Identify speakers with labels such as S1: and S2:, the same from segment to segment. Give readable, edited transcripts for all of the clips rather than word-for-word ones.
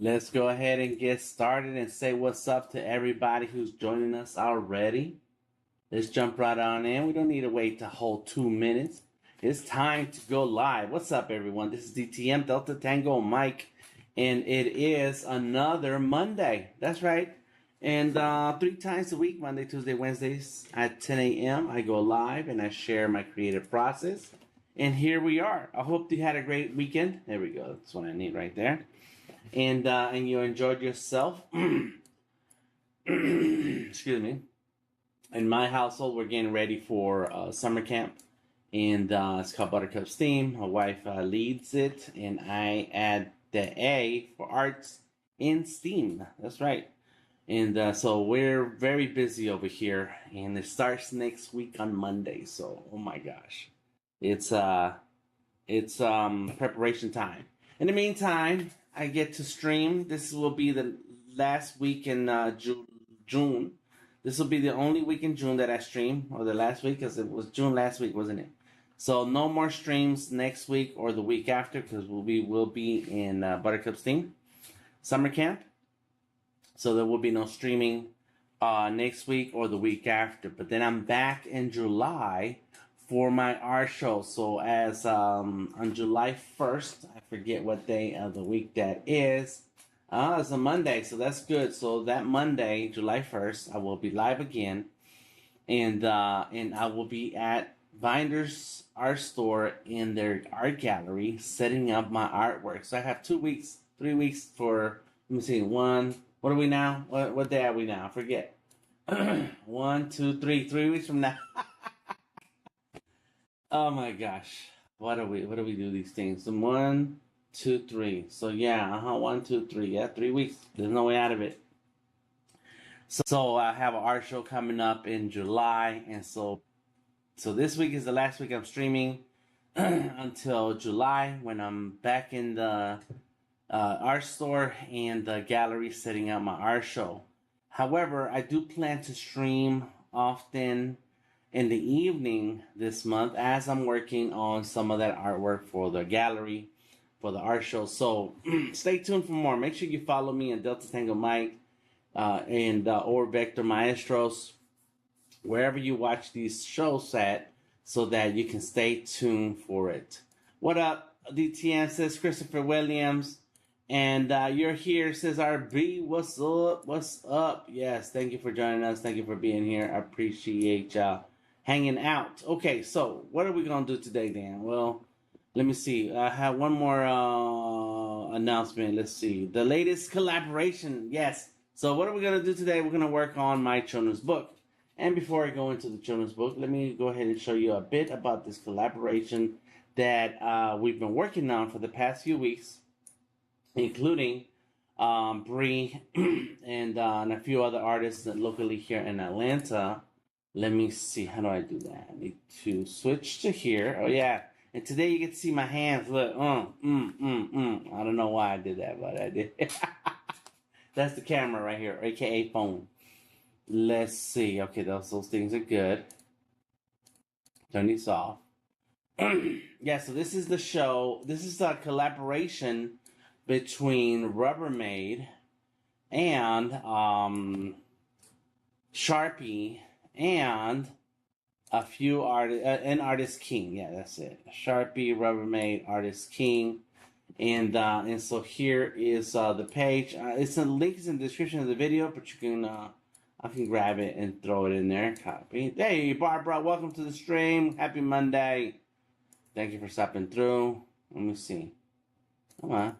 S1: Let's go ahead and get started and say what's up to everybody who's joining us already. Let's jump right on in. We don't need to wait the whole 2 minutes. It's time to go live. What's up, everyone? This is DTM Delta Tango Mike, and it is another Monday. That's right. And 3 times a week, Monday, Tuesday, Wednesdays at 10 a.m., I go live and I share my creative process. And here we are. I hope you had a great weekend. There we go. That's what I need right there. And you enjoyed yourself. Excuse me. In my household, we're getting ready for summer camp, and it's called Buttercup Steam. My wife leads it, and I add the A for arts in STEAM. That's right. And so we're very busy over here, and it starts next week on Monday. So, oh my gosh, it's preparation time. In the meantime, I get to stream. This will be the last week in June. This will be the only week in June that I stream, or the last week, because it was June last week, wasn't it? So no more streams next week or the week after, because we will be in Buttercup Steam summer camp. So there will be no streaming next week or the week after. But then I'm back in July for my art show. So as on July 1st, I forget what day of the week that is. It's a Monday, so that's good. So that Monday, July 1st, I will be live again, and I will be at Binder's Art Store in their art gallery setting up my artwork. So I have 2 weeks, 3 weeks for, let me see, one. What are we now? What day are we now? I forget. 1, 2, 3. 3 weeks from now. Oh my gosh. What do we do these things? So 1, 2, 3. So yeah, 1, 2, 3. Yeah, 3 weeks. There's no way out of it. So I have an art show coming up in July, and so this week is the last week I'm streaming until July, when I'm back in the art store and the gallery setting up my art show. However, I do plan to stream often in the evening this month, as I'm working on some of that artwork for the gallery, for the art show. So stay tuned for more. Make sure you follow me on Delta Tango Mike and or Vector Maestros, wherever you watch these shows at, so that you can stay tuned for it. What up, DTN, says Christopher Williams. And you're here, says Art Biz. What's up? What's up? Yes, thank you for joining us. Thank you for being here. I appreciate y'all hanging out. Okay, so what are we going to do today, Dan? Well, let me see. I have one more announcement. Let's see. The latest collaboration. Yes. So what are we going to do today? We're going to work on my children's book. And before I go into the children's book, let me go ahead and show you a bit about this collaboration that we've been working on for the past few weeks, including Bree and a few other artists locally here in Atlanta. Let me see. How do I do that? I need to switch to here. Oh, yeah. And today you get to see my hands. Look. I don't know why I did that, but I did. That's the camera right here, a.k.a. phone. Let's see. Okay, those things are good. Turn these off. Yeah, so this is the show. This is a collaboration between Rubbermaid and Sharpie and a few artists, and Artist King. Yeah, that's it. Sharpie, Rubbermaid, Artist King. And so here is the page. It's a link is in the description of the video, but you can I can grab it and throw it in there. Copy. Hey, Barbara, welcome to the stream. Happy Monday. Thank you for stopping through. Let me see. Come on.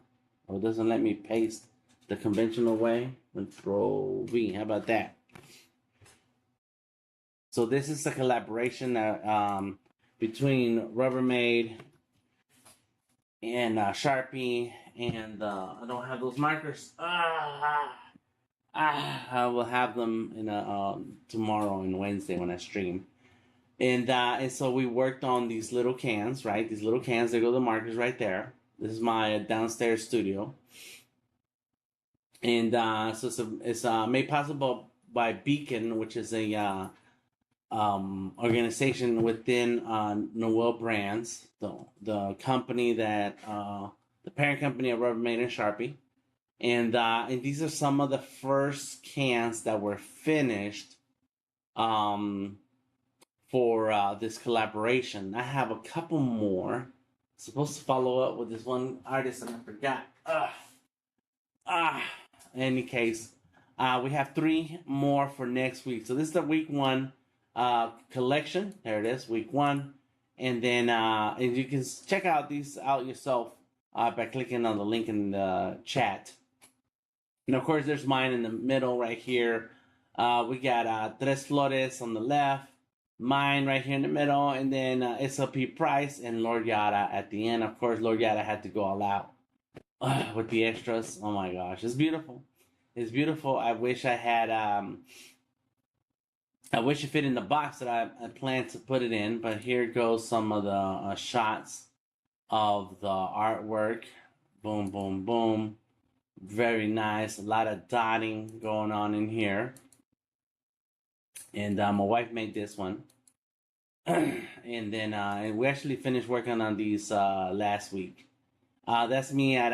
S1: Oh, it doesn't let me paste the conventional way. Control V. How about that? So this is a collaboration between Rubbermaid and Sharpie, and I don't have those markers. I will have them in tomorrow and Wednesday when I stream. And so we worked on these little cans, right? These little cans. There go the markers right there. This is my downstairs studio. And so it's made possible by Beacon, which is a organization within Noel Brands, the company that the parent company of Rubbermaid and Sharpie. And these are some of the first cans that were finished for this collaboration. I have a couple more. Supposed to follow up with this one artist and I forgot. In any case, we have 3 more for next week. So this is the week 1 collection. There it is, week 1. And then and you can check out these out yourself by clicking on the link in the chat. And of course, there's mine in the middle right here. We got Tres Flores on the left, mine right here in the middle, and then SLPPRICE and Lord Yada at the end. Of course, Lord Yada had to go all out with the extras. Oh my gosh, it's beautiful. It's beautiful. I wish I had. I wish it fit in the box that I planned to put it in, but here goes some of the shots of the artwork. Boom, boom, boom. Very nice. A lot of dotting going on in here. And my wife made this one. And then and we actually finished working on these last week. That's me at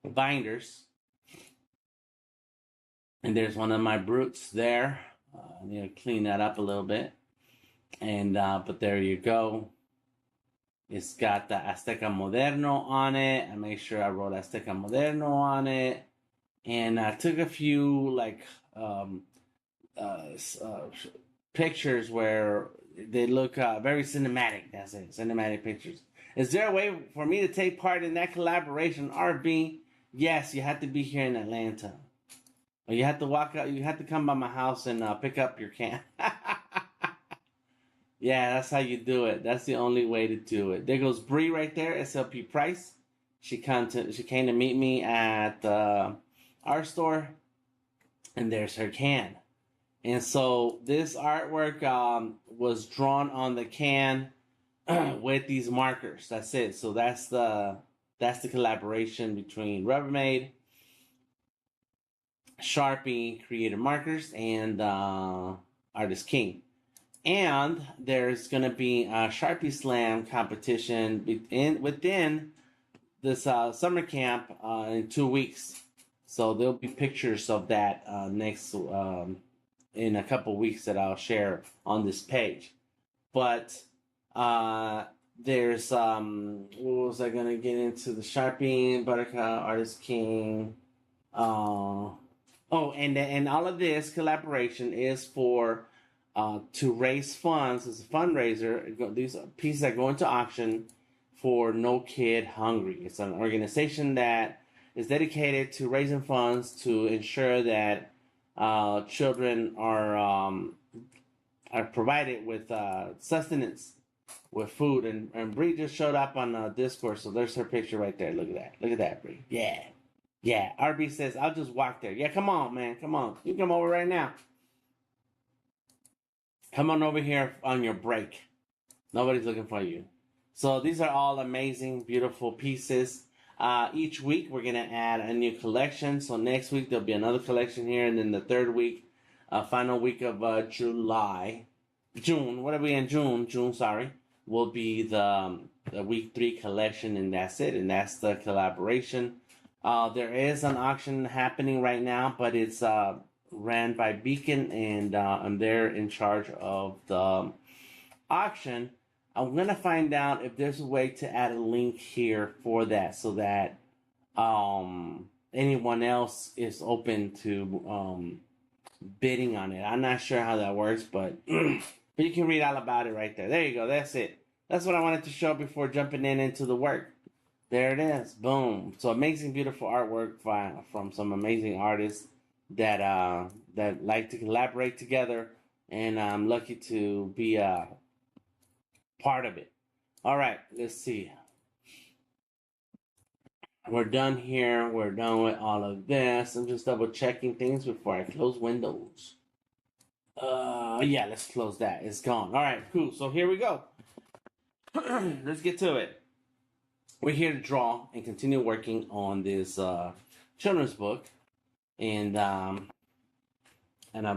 S1: Binders. And there's one of my brutes there. I need to clean that up a little bit. And but there you go. It's got the Azteca Moderno on it. I made sure I wrote Azteca Moderno on it. And I took a few like pictures where they look very cinematic. That's it, cinematic pictures. Is there a way for me to take part in that collaboration? RB, yes, you have to be here in Atlanta. Or you have to walk out, you have to come by my house and pick up your can. Yeah, that's how you do it. That's the only way to do it. There goes Bree right there, SLPPRICE. She came to meet me at our store, and there's her can. And so this artwork was drawn on the can with these markers. That's it. So that's the collaboration between Rubbermaid, Sharpie created markers, and Artist King. And there's going to be a Sharpie Slam competition within this summer camp in 2 weeks. So there'll be pictures of that next in a couple weeks that I'll share on this page. But there's what was I going to get into? The Sharpie, Buttercup, Artist King. And all of this collaboration is for to raise funds. It's a fundraiser. These pieces are going to auction for No Kid Hungry. It's an organization that is dedicated to raising funds to ensure that children are provided with sustenance, with food. And Bree just showed up on Discord, so there's her picture right there. Look at that. Look at that, Bree. Yeah. Yeah. RB says, I'll just walk there. Yeah, come on, man. Come on. You come over right now. Come on over here on your break. Nobody's looking for you. So these are all amazing, beautiful pieces. Each week we're going to add a new collection. So next week there'll be another collection here. And then the third week, final week of June. What are we in June? Will be the week 3 collection. And that's it. And that's the collaboration. There is an auction happening right now, but it's ran by Beacon, and they're in charge of the auction. I'm gonna find out if there's a way to add a link here for that, so that anyone else is open to bidding on it. I'm not sure how that works, but but you can read all about it right there. There you go. That's it. That's what I wanted to show before jumping into the work. There it is. Boom. So amazing, beautiful artwork from some amazing artists that like to collaborate together, and I'm lucky to be a part of it. All right, let's see. We're done here. We're done with all of this. I'm just double checking things before I close Windows. Yeah, let's close that. It's gone. All right, cool. So here we go. Let's get to it. We're here to draw and continue working on this children's book. And I've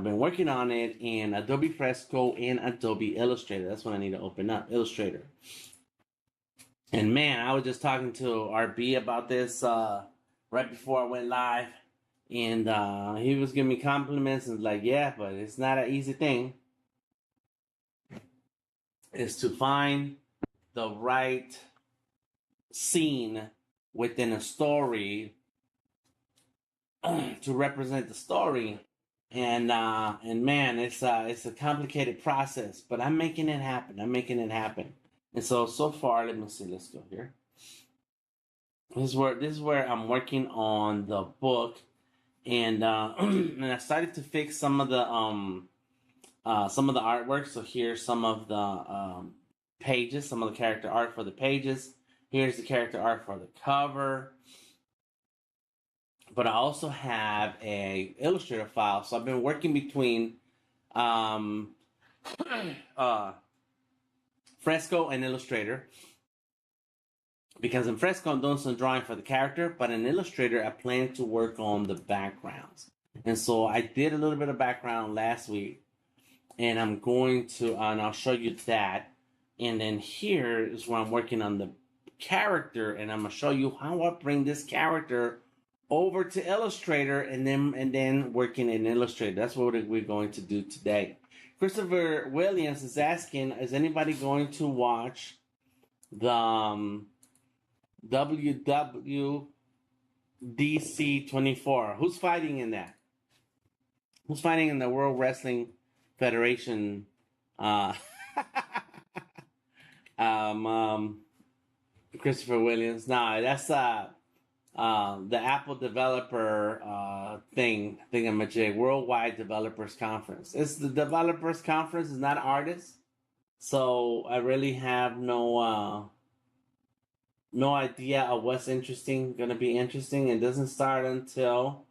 S1: been working on it in Adobe Fresco and Adobe Illustrator. That's what I need to open up, Illustrator. And man, I was just talking to RB about this right before I went live, and he was giving me compliments and like, yeah, but it's not an easy thing. It's to find the right scene within a story to represent the story, and man, it's a complicated process, but I'm making it happen. And so far, let me see. Let's go here. This is where I'm working on the book, and and I started to fix some of the artwork. So here's some of the pages, some of the character art for the pages. Here's the character art for the cover. But I also have a Illustrator file. So I've been working between Fresco and Illustrator. Because in Fresco, I'm doing some drawing for the character, but in Illustrator, I plan to work on the backgrounds. And so I did a little bit of background last week, and I'm going to, and I'll show you that. And then here is where I'm working on the character, and I'm going to show you how I bring this character over to Illustrator, and then working in Illustrator. That's what we're going to do today. Christopher Williams is asking, is anybody going to watch the WWDC24? Who's fighting in that? Who's fighting in the World Wrestling Federation? Christopher Williams. No, that's the Apple developer thingamajig, Worldwide Developers Conference. It's the developers conference, it's not artists. So I really have no idea of what's gonna be interesting. It doesn't start until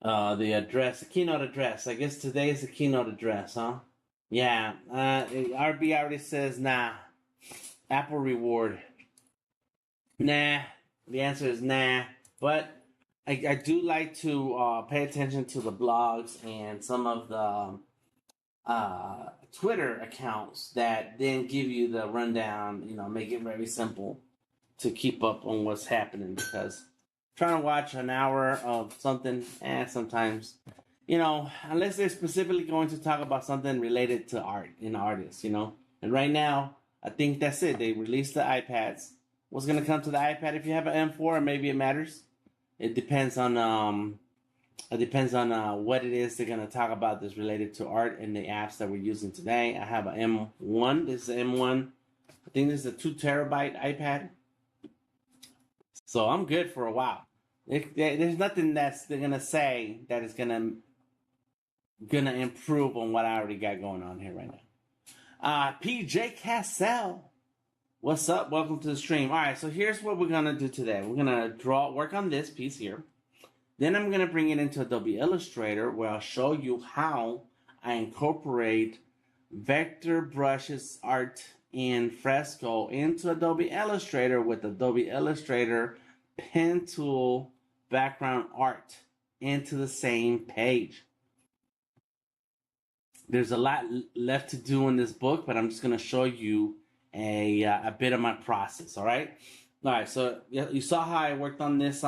S1: the keynote address. I guess today is the keynote address, huh? Yeah. RB already says nah. Apple reward. Nah. The answer is nah. But I do like to pay attention to the blogs and some of the Twitter accounts that then give you the rundown, make it very simple to keep up on what's happening, because trying to watch an hour of something, sometimes, unless they're specifically going to talk about something related to art and artists, and right now, I think that's it. They released the iPads. What's going to come to the iPad if you have an M4, maybe it matters. It depends on what it is they're going to talk about that's related to art and the apps that we're using today. I have an M1. This is an M1. I think this is a 2 terabyte iPad. So I'm good for a while. There's nothing that's they're going to say that is going to improve on what I already got going on here right now. PJ Cassell. What's up? Welcome to the stream. All right, so here's what we're going to do today. We're going to work on this piece here. Then I'm going to bring it into Adobe Illustrator, where I'll show you how I incorporate vector brushes art in Fresco into Adobe Illustrator with Adobe Illustrator pen tool background art into the same page. There's a lot left to do in this book, but I'm just going to show you a bit of my process. All right. So you saw how I worked on this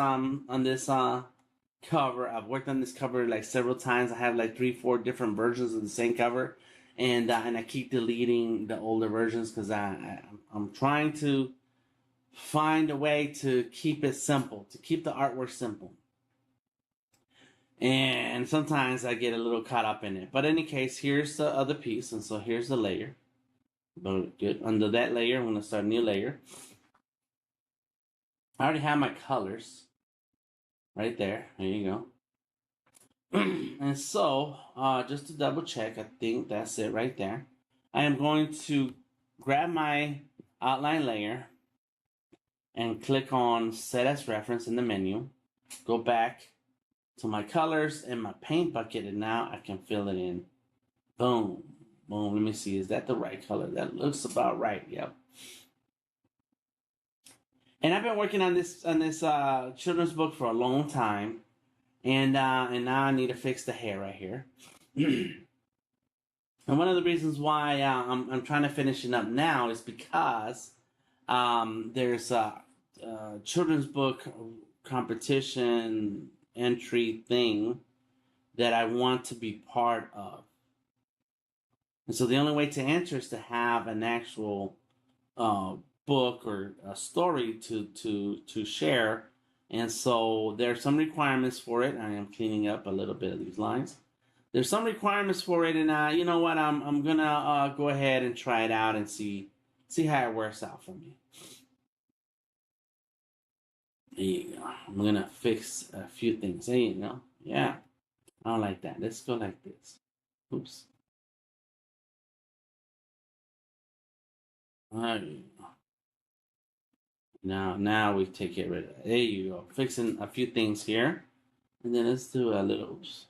S1: cover. I've worked on this cover like several times. I have like 3-4 different versions of the same cover, and I keep deleting the older versions because I'm trying to find a way to keep it simple, to keep the artwork simple. And sometimes I get a little caught up in it. But in any case, here's the other piece, and so here's the layer. Good. Under that layer, I'm going to start a new layer. I already have my colors right there. There you go. And so, just to double check, I think that's it right there. I am going to grab my outline layer and click on Set as Reference in the menu. Go back to my colors and my paint bucket, and now I can fill it in. Boom. Boom. Let me see. Is that the right color? That looks about right. Yep. And I've been working on this children's book for a long time, and now I need to fix the hair right here. And one of the reasons why I'm trying to finish it up now is because There's a children's book competition entry thing that I want to be part of. And so the only way to enter is to have an actual book or a story to share. And so there are some requirements for it. I am cleaning up a little bit of these lines. There's some requirements for it, and you know what? I'm gonna go ahead and try it out and see how it works out for me. There you go. I'm gonna fix a few things. There you go. Yeah, I don't like that. Let's go like this. Oops. There you go. Now we take it rid of it. There you go. Fixing a few things here, and then let's do a little. Oops.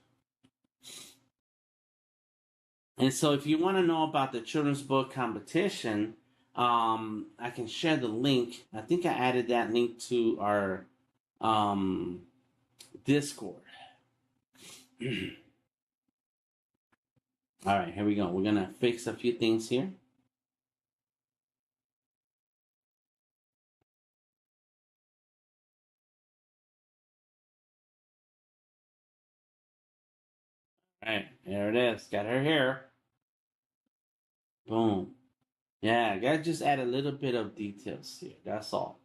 S1: And so if you want to know about the children's book competition, I can share the link. I think I added that link to our Discord. All right, here we go. We're going to fix a few things here. All right, there it is. Got her here. Boom. Yeah, I got to just add a little bit of details here. That's all.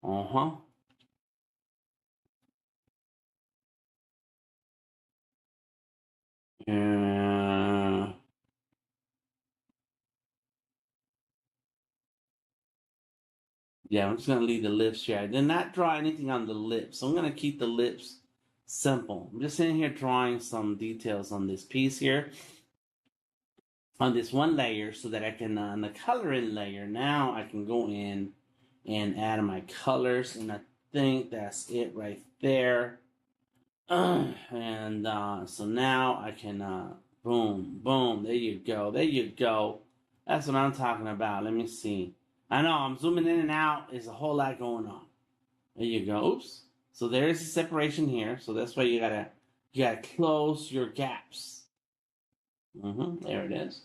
S1: Uh-huh. Yeah, I'm just going to leave the lips here. I did not draw anything on the lips, so I'm going to keep the lips simple. I'm just sitting here drawing some details on this piece here, on this one layer, so that I can, on the coloring layer, now I can go in and add my colors, and I think that's it right there. So now I can, boom, boom, there you go, there you go. That's what I'm talking about. Let me see. I know, I'm zooming in and out. There's a whole lot going on. There you go. Oops. So there's a separation here. So that's why you gotta close your gaps. There it is.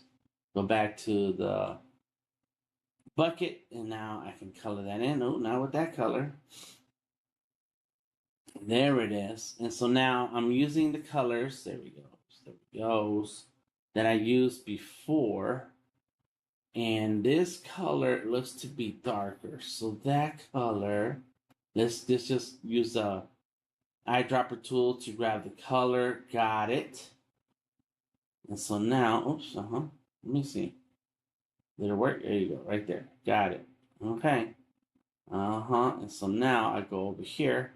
S1: Go back to the bucket, and now I can color that in. Oh, not with that color. There it is. And so now I'm using the colors. There we go. There it goes. That I used before. And this color looks to be darker. So that color, let's just use a eyedropper tool to grab the color. Got it. And so now, oops, let me see. Did it work? There you go, right there. Got it. Okay. And so now I go over here,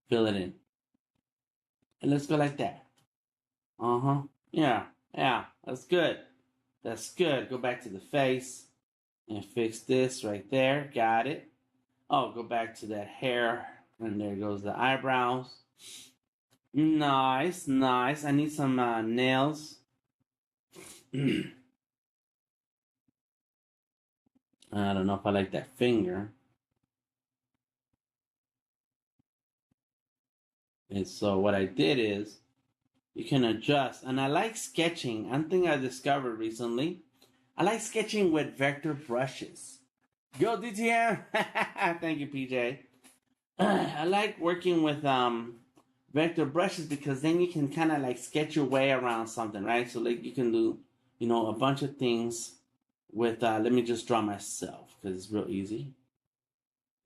S1: fill it in. And let's go like that. Yeah, that's good. That's good. Go back to the face and fix this right there. Got it. Oh, go back to that hair. And there goes the eyebrows. Nice, nice. I need some nails. I don't know if I like that finger. And so what I did is, you can adjust. And I like sketching. One thing I discovered recently, I like sketching with vector brushes. Go DTM! Thank you, PJ. I like working with vector brushes because then you can kind of like sketch your way around something, right? So like you can do, a bunch of things with, let me just draw myself because it's real easy.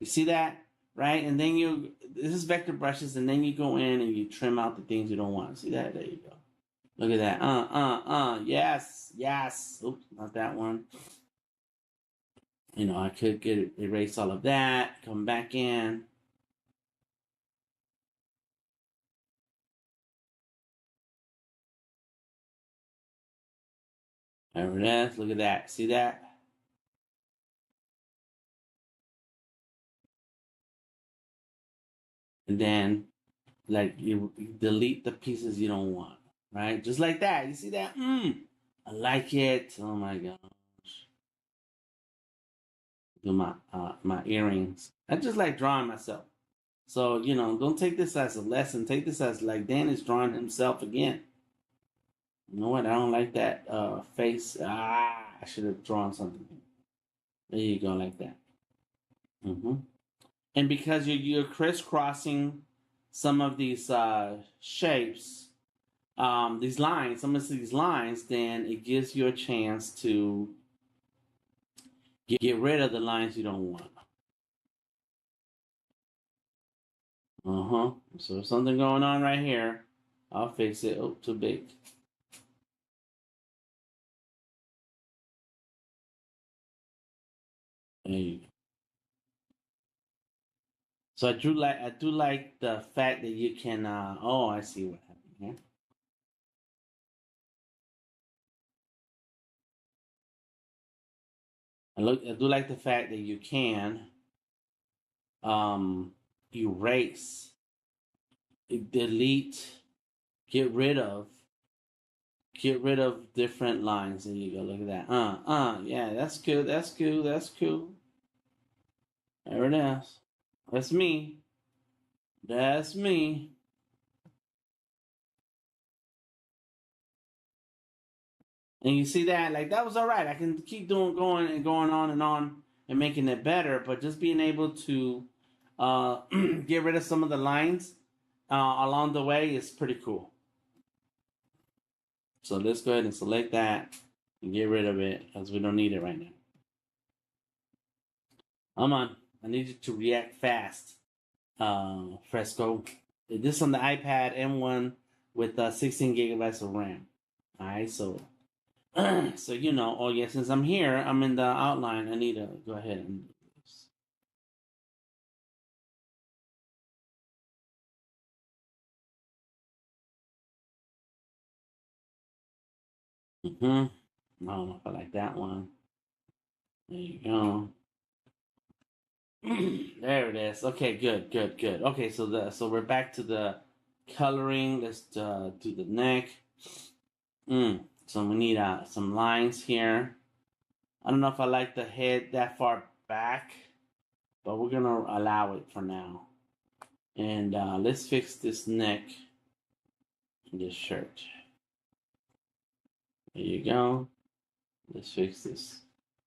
S1: You see that? Right? And then this is vector brushes, and then you go in and you trim out the things you don't want. See that? There you go. Look at that. Yes. Oops, not that one. I could erase all of that, come back in. There it is. Look at that. See that? And then, like, you delete the pieces you don't want, right? Just like that. You see that? I like it. Oh my gosh. Do my earrings. I just like drawing myself. So, don't take this as a lesson. Take this as like Dan is drawing himself again. You know what? I don't like that face. I should have drawn something. There you go, like that. And because you're crisscrossing some of these shapes, these lines, some of these lines, then it gives you a chance to get rid of the lines you don't want. So there's something going on right here. I'll fix it. Oh, too big. There you go. So I do like the fact that you can. Oh, I see what happened here. I do like the fact that you can erase, delete, get rid of different lines. There you go. Look at that. Yeah, that's cool. That's cool. That's cool. There it is. That's me. That's me. And you see that, like, that was all right. I can keep going on and making it better, but just being able to get rid of some of the lines along the way is pretty cool. So let's go ahead and select that and get rid of it because we don't need it right now. Come on. I need you to react fast, Fresco. This on the iPad M1 with 16 gigabytes of RAM. All right, so so you know, oh yeah, since I'm here, I'm in the outline. I need to go ahead and do this. I don't know if I like that one. There you go. There it is. Okay, good. Okay, so we're back to the coloring. Let's do the neck. So we need some lines here. I don't know if I like the head that far back, but we're gonna allow it for now. And let's fix this neck and this shirt. There you go. Let's fix this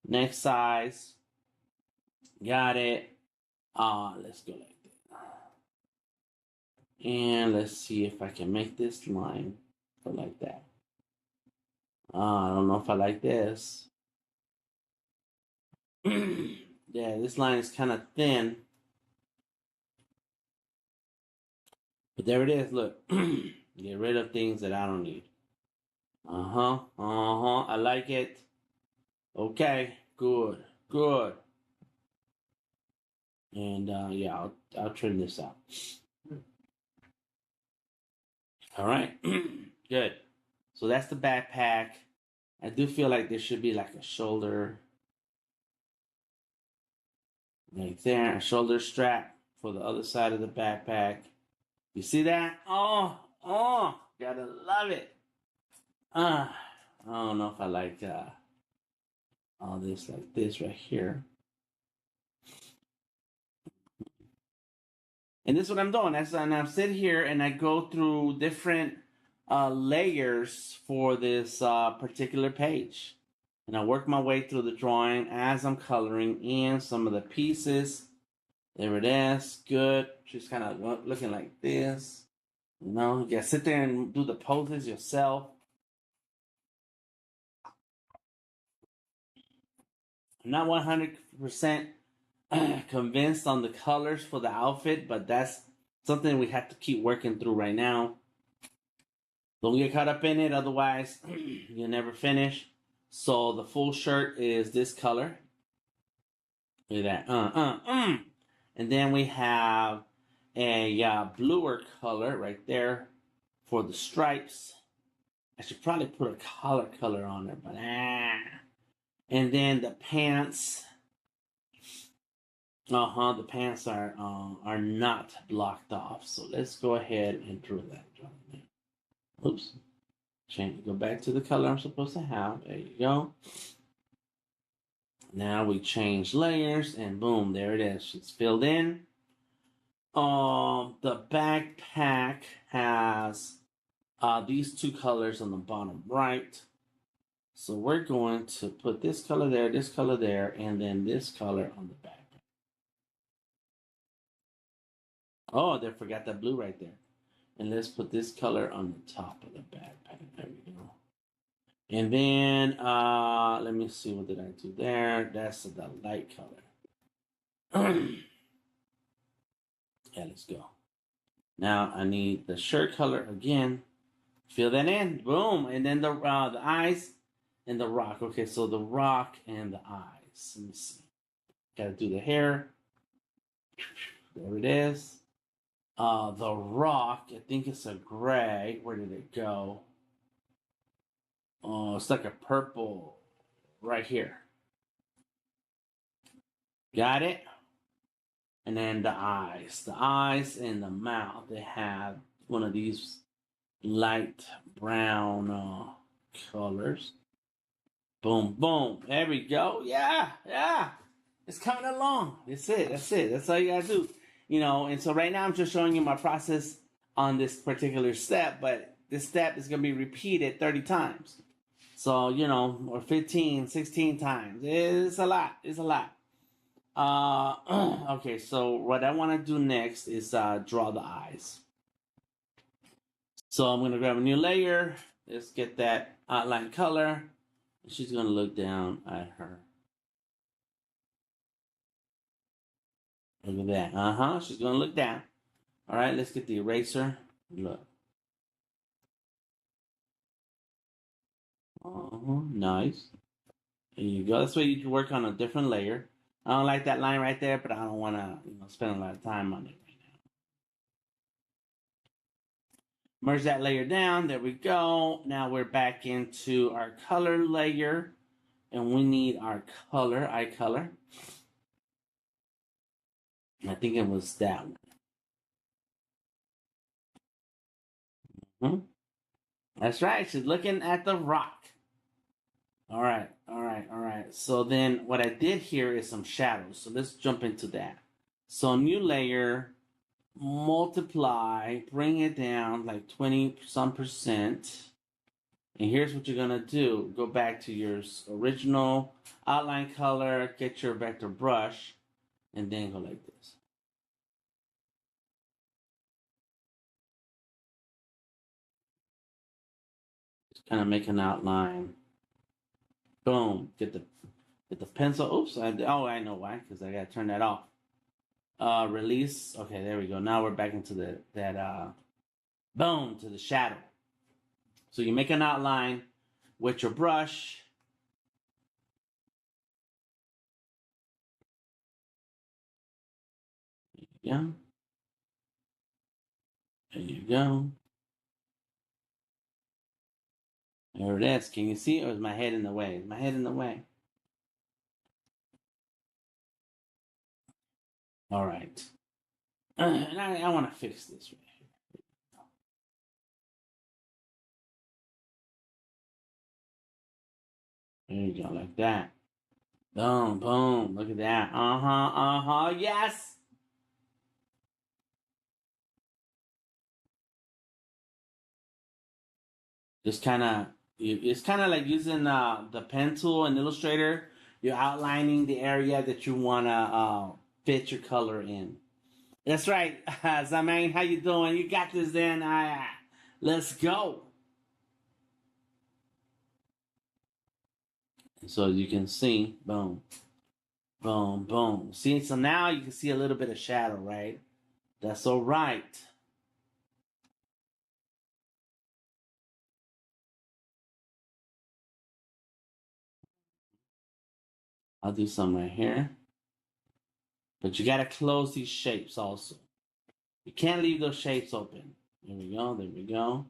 S1: neck size. Got it. Let's go like that. And let's see if I can make this line go like that. I don't know if I like this. Yeah, this line is kind of thin. But there it is, look. Get rid of things that I don't need. I like it. Okay, good. And yeah, I'll trim this out. All right, good. So that's the backpack. I do feel like there should be like a shoulder right there, a shoulder strap for the other side of the backpack. You see that? Oh, gotta love it. I don't know if I like all this like this right here. And this is what I'm doing. And I sit here and I go through different layers for this particular page. And I work my way through the drawing as I'm coloring in some of the pieces. There it is. Good. Just kind of looking like this. You know, you gotta sit there and do the poses yourself. I'm not 100% convinced on the colors for the outfit, but that's something we have to keep working through right now. Don't get caught up in it, otherwise you'll never finish. So the full shirt is this color. Look at that. And then we have a bluer color right there for the stripes. I should probably put a color on there, but And then the pants. The pants are not blocked off. So let's go ahead and draw that. Oops. Go back to the color I'm supposed to have. There you go. Now we change layers and boom, there it is. It's filled in. The backpack has these two colors on the bottom right. So we're going to put this color there, and then this color on the back. Oh, they forgot that blue right there. And let's put this color on the top of the backpack. There we go. And then let me see, what did I do there? That's the light color. Yeah, let's go. Now I need the shirt color again. Fill that in. Boom. And then the eyes and the rock. Okay, so the rock and the eyes. Let me see. Gotta do the hair. There it is. The rock, I think it's a gray. Where did it go? Oh, it's like a purple right here. Got it? And then the eyes. The eyes and the mouth, they have one of these light brown colors. Boom, boom. There we go. Yeah. It's coming along. That's it. That's all you gotta do. And so right now I'm just showing you my process on this particular step, but this step is going to be repeated 30 times. So, or 15, 16 times. It's a lot. Okay, so what I want to do next is draw the eyes. So I'm going to grab a new layer. Let's get that outline color. She's going to look down at her. Look at that. She's going to look down. All right, let's get the eraser. Look. Nice. There you go. That's why you can work on a different layer. I don't like that line right there, but I don't want to spend a lot of time on it right now. Merge that layer down. There we go. Now we're back into our color layer. And we need our color, eye color. I think it was that one. That's right. She's looking at the rock. All right. So then what I did here is some shadows. So let's jump into that. So new layer, multiply, bring it down like 20% And here's what you're going to do. Go back to your original outline color, get your vector brush, and then go like this. Just kind of make an outline. Boom. Get the pencil. Oops. I know why, because I got to turn that off. Release. Okay, there we go. Now we're back into boom, to the shadow. So you make an outline with your brush. Yeah. There you go. There it is. Can you see? Or is my head in the way? Is my head in the way? All right. And I want to fix this right here. There you go, like that. Boom, boom. Look at that. Yes. Just kind of, it's kind of like using the pen tool in Illustrator. You're outlining the area that you want to fit your color in. That's right. Zamain, how you doing? You got this then. Let's go. So you can see, boom, boom, boom. See, so now you can see a little bit of shadow, right? That's all right. I'll do some right here. But you got to close these shapes also. You can't leave those shapes open. There we go. There we go.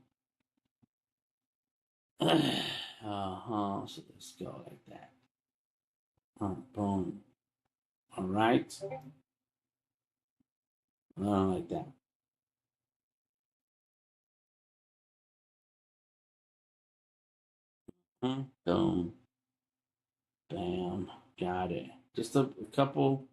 S1: So let's go like that. Boom. All right. Like that. Boom. Bam. Got it. Just a couple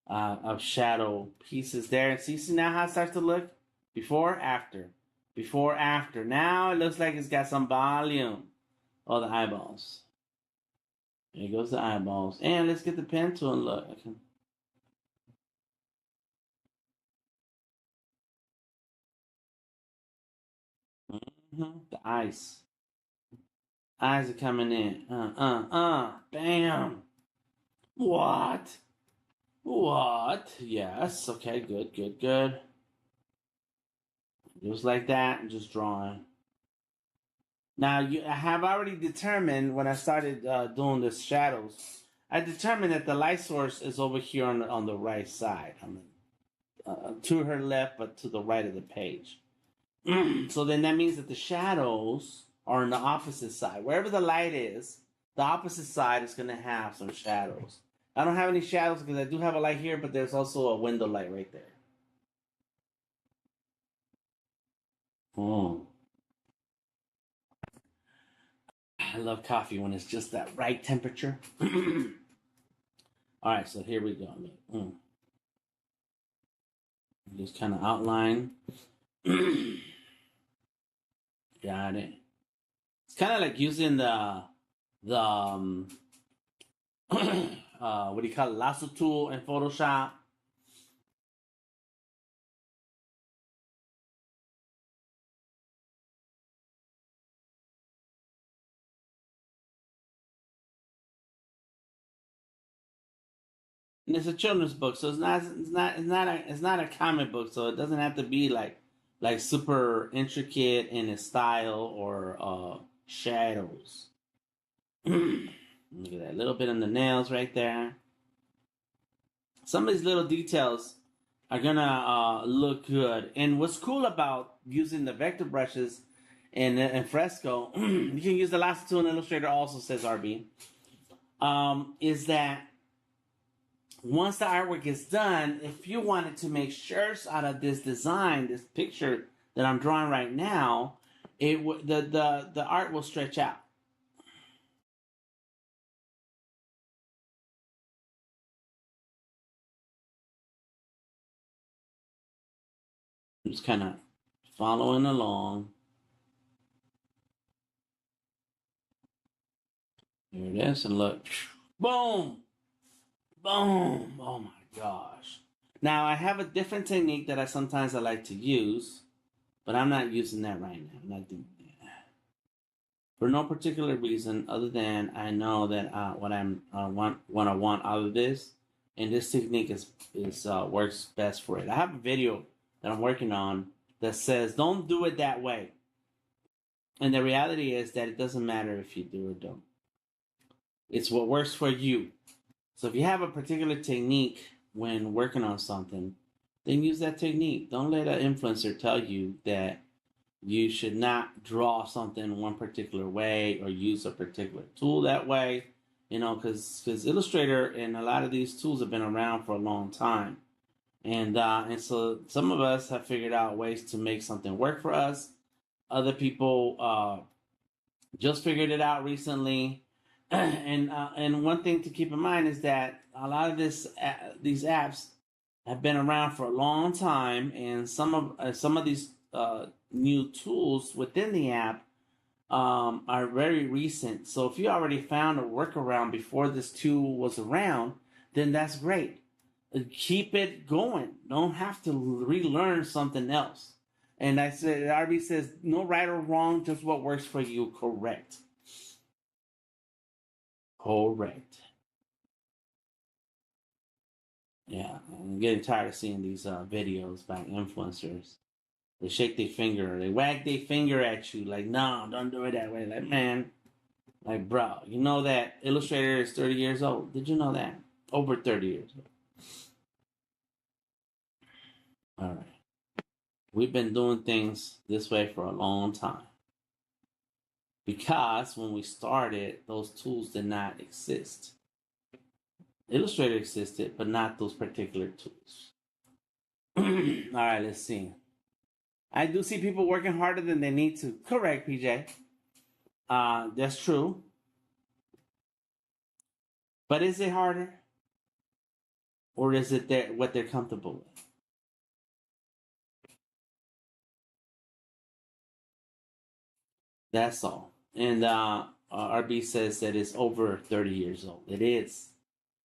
S1: of shadow pieces there. See now how it starts to look? Before, after. Before, after. Now it looks like it's got some volume. All the eyeballs. There goes the eyeballs. And let's get the pen tool and look. The eyes. Eyes are coming in. Bam. What? What? Yes. Okay, good, good, good. Just like that, and just drawing. Now, I have already determined when I started doing the shadows, I determined that the light source is over here on the right side. I mean, to her left, but to the right of the page. So then that means that the shadows are on the opposite side. Wherever the light is, the opposite side is going to have some shadows. I don't have any shadows because I do have a light here, but there's also a window light right there. I love coffee when it's just that right temperature. All right, so here we go. Just kind of outline. Got it. It's kind of like using the what do you call it, lasso tool in Photoshop. And it's a children's book, so it's not a comic book, so it doesn't have to be like super intricate in its style or shadows. Look at that little bit on the nails right there. Some of these little details are gonna look good. And what's cool about using the vector brushes in Fresco, you can use the lasso tool in Illustrator also, says RB, is that once the artwork is done, if you wanted to make shirts out of this design, this picture that I'm drawing right now, the art will stretch out. Just kind of following along. There it is, and look, boom, boom. Oh my gosh! Now I have a different technique that I sometimes like to use, but I'm not using that right now. I'm not doing that for no particular reason other than I know that what I want out of this, and this technique is works best for it. I have a video that I'm working on that says don't do it that way, and the reality is that it doesn't matter if you do or don't. It's what works for you. So if you have a particular technique when working on something, then use that technique. Don't let an influencer tell you that you should not draw something one particular way or use a particular tool that way. You know, because Illustrator and a lot of these tools have been around for a long time. And so some of us have figured out ways to make something work for us. Other people just figured it out recently. And one thing to keep in mind is that a lot of these apps have been around for a long time, and some of these new tools within the app are very recent. So if you already found a workaround before this tool was around, then that's great. Keep it going. Don't have to relearn something else. And I said, RB says, no right or wrong, just what works for you. Correct. Correct. Yeah, I'm getting tired of seeing these videos by influencers. They shake their finger, they wag their finger at you, like, no, don't do it that way. Like, man, like, bro, you know that Illustrator is 30 years old. Did you know that? Over 30 years old. All right. We've been doing things this way for a long time. Because when we started, those tools did not exist. Illustrator existed, but not those particular tools. All right, let's see. I do see people working harder than they need to. Correct, PJ. That's true. But is it harder? Or is it what they're comfortable with? That's all. And RB says that it's over 30 years old. It is.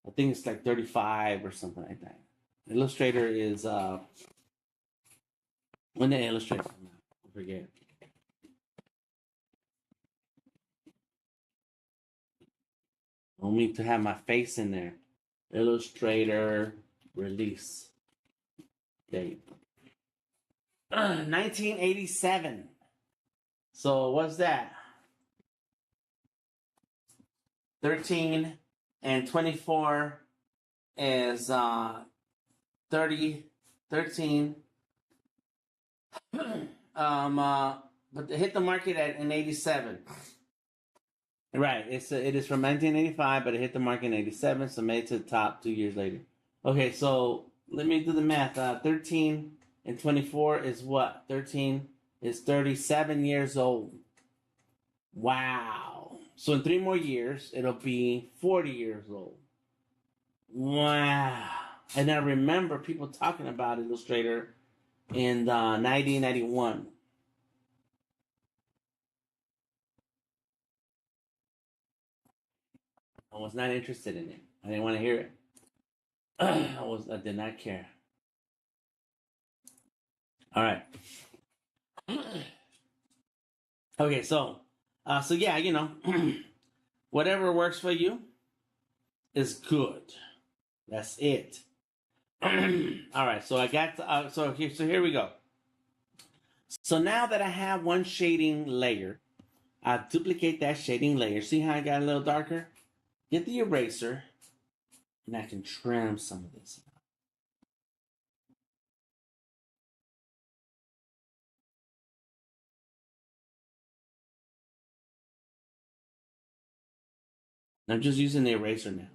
S1: I think it's like 35 or something like that. Illustrator is when did Illustrator come out? I forget. I don't need to have my face in there. Illustrator release date. 1987. So what's that? 13 and 24 is 30, 13. But it hit the market in 87. Right, it is from 1985, but it hit the market in 87, so made it to the top 2 years later. Okay, so let me do the math. 13 and 24 is what? 13 is 37 years old. Wow. So in 3 more years, it'll be 40 years old. Wow. And I remember people talking about Illustrator in 1991. I was not interested in it. I didn't want to hear it. I did not care. All right. Okay, so yeah, you know, whatever works for you is good. That's it. All right, so I got so here we go. So now that I have one shading layer, I duplicate that shading layer. See how I got a little darker? Get the eraser, and I can trim some of this. I'm just using the eraser now.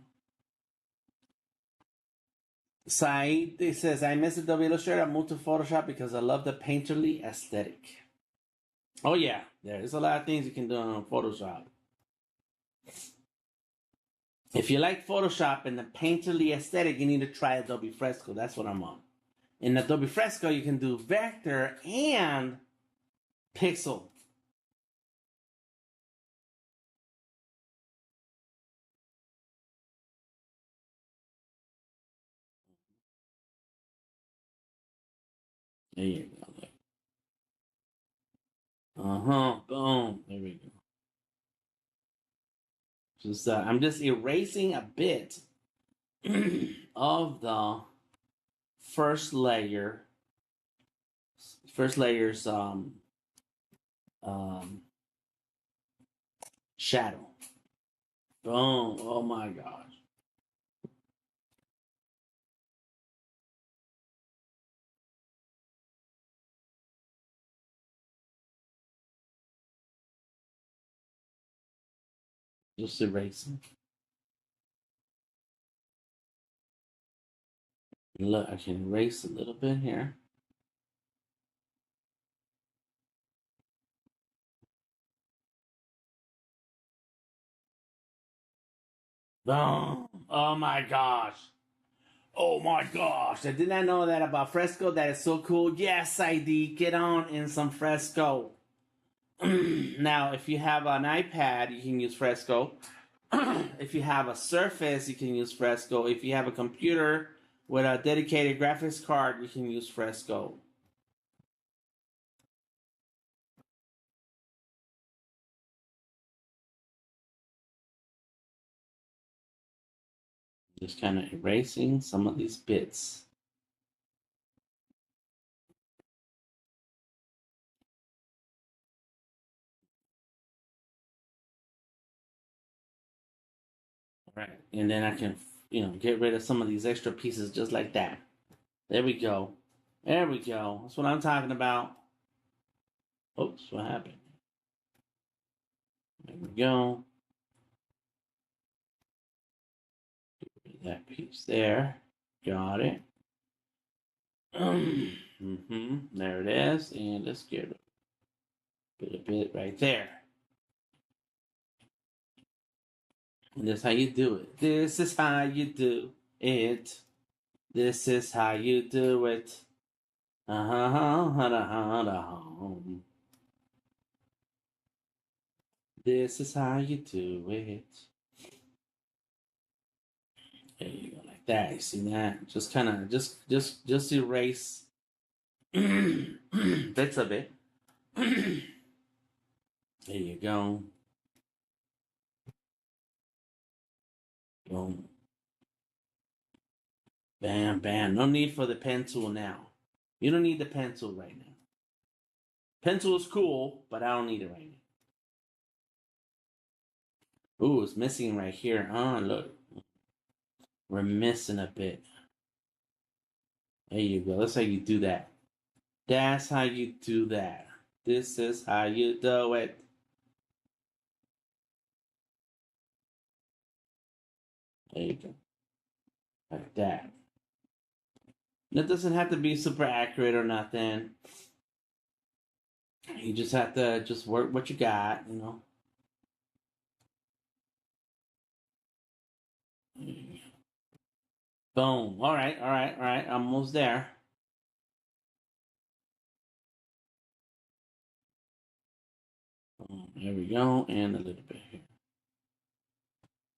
S1: Saeed, it says, I miss Adobe Illustrator. I moved to Photoshop because I love the painterly aesthetic. Oh, yeah. There's a lot of things you can do on Photoshop. If you like Photoshop and the painterly aesthetic, you need to try Adobe Fresco. That's what I'm on. In Adobe Fresco, you can do vector and pixel. There you go. Boom. There we go. I'm just erasing a bit of the first layer's shadow. Boom. Oh my gosh. Just erasing. Look, I can erase a little bit here. Boom. Oh my gosh. Oh my gosh. I did not know that about Fresco. That is so cool. Yes, I did. Get on in some Fresco. Now, if you have an iPad, you can use Fresco. If you have a Surface, you can use Fresco. If you have a computer with a dedicated graphics card, you can use Fresco. Just kind of erasing some of these bits. Right, and then I can, get rid of some of these extra pieces just like that. There we go. There we go. That's what I'm talking about. Oops, what happened? There we go. That piece there. Got it. There it is. And let's get a bit right there. And that's how you do it. This is how you do it. This is how you do it. This is how you do it. There you go, like that. You see that? Just kind of, just erase bits of it. There you go. Boom. Bam, bam. No need for the pen tool now. You don't need the pen tool right now. Pen tool is cool, but I don't need it right now. Ooh, it's missing right here. Oh, look. We're missing a bit. There you go. That's how you do that. That's how you do that. This is how you do it. There you go. Like that. It doesn't have to be super accurate or nothing. You just have to just work what you got, you know. Boom. All right, all right, all right. Almost there. Boom. There we go. And a little bit here.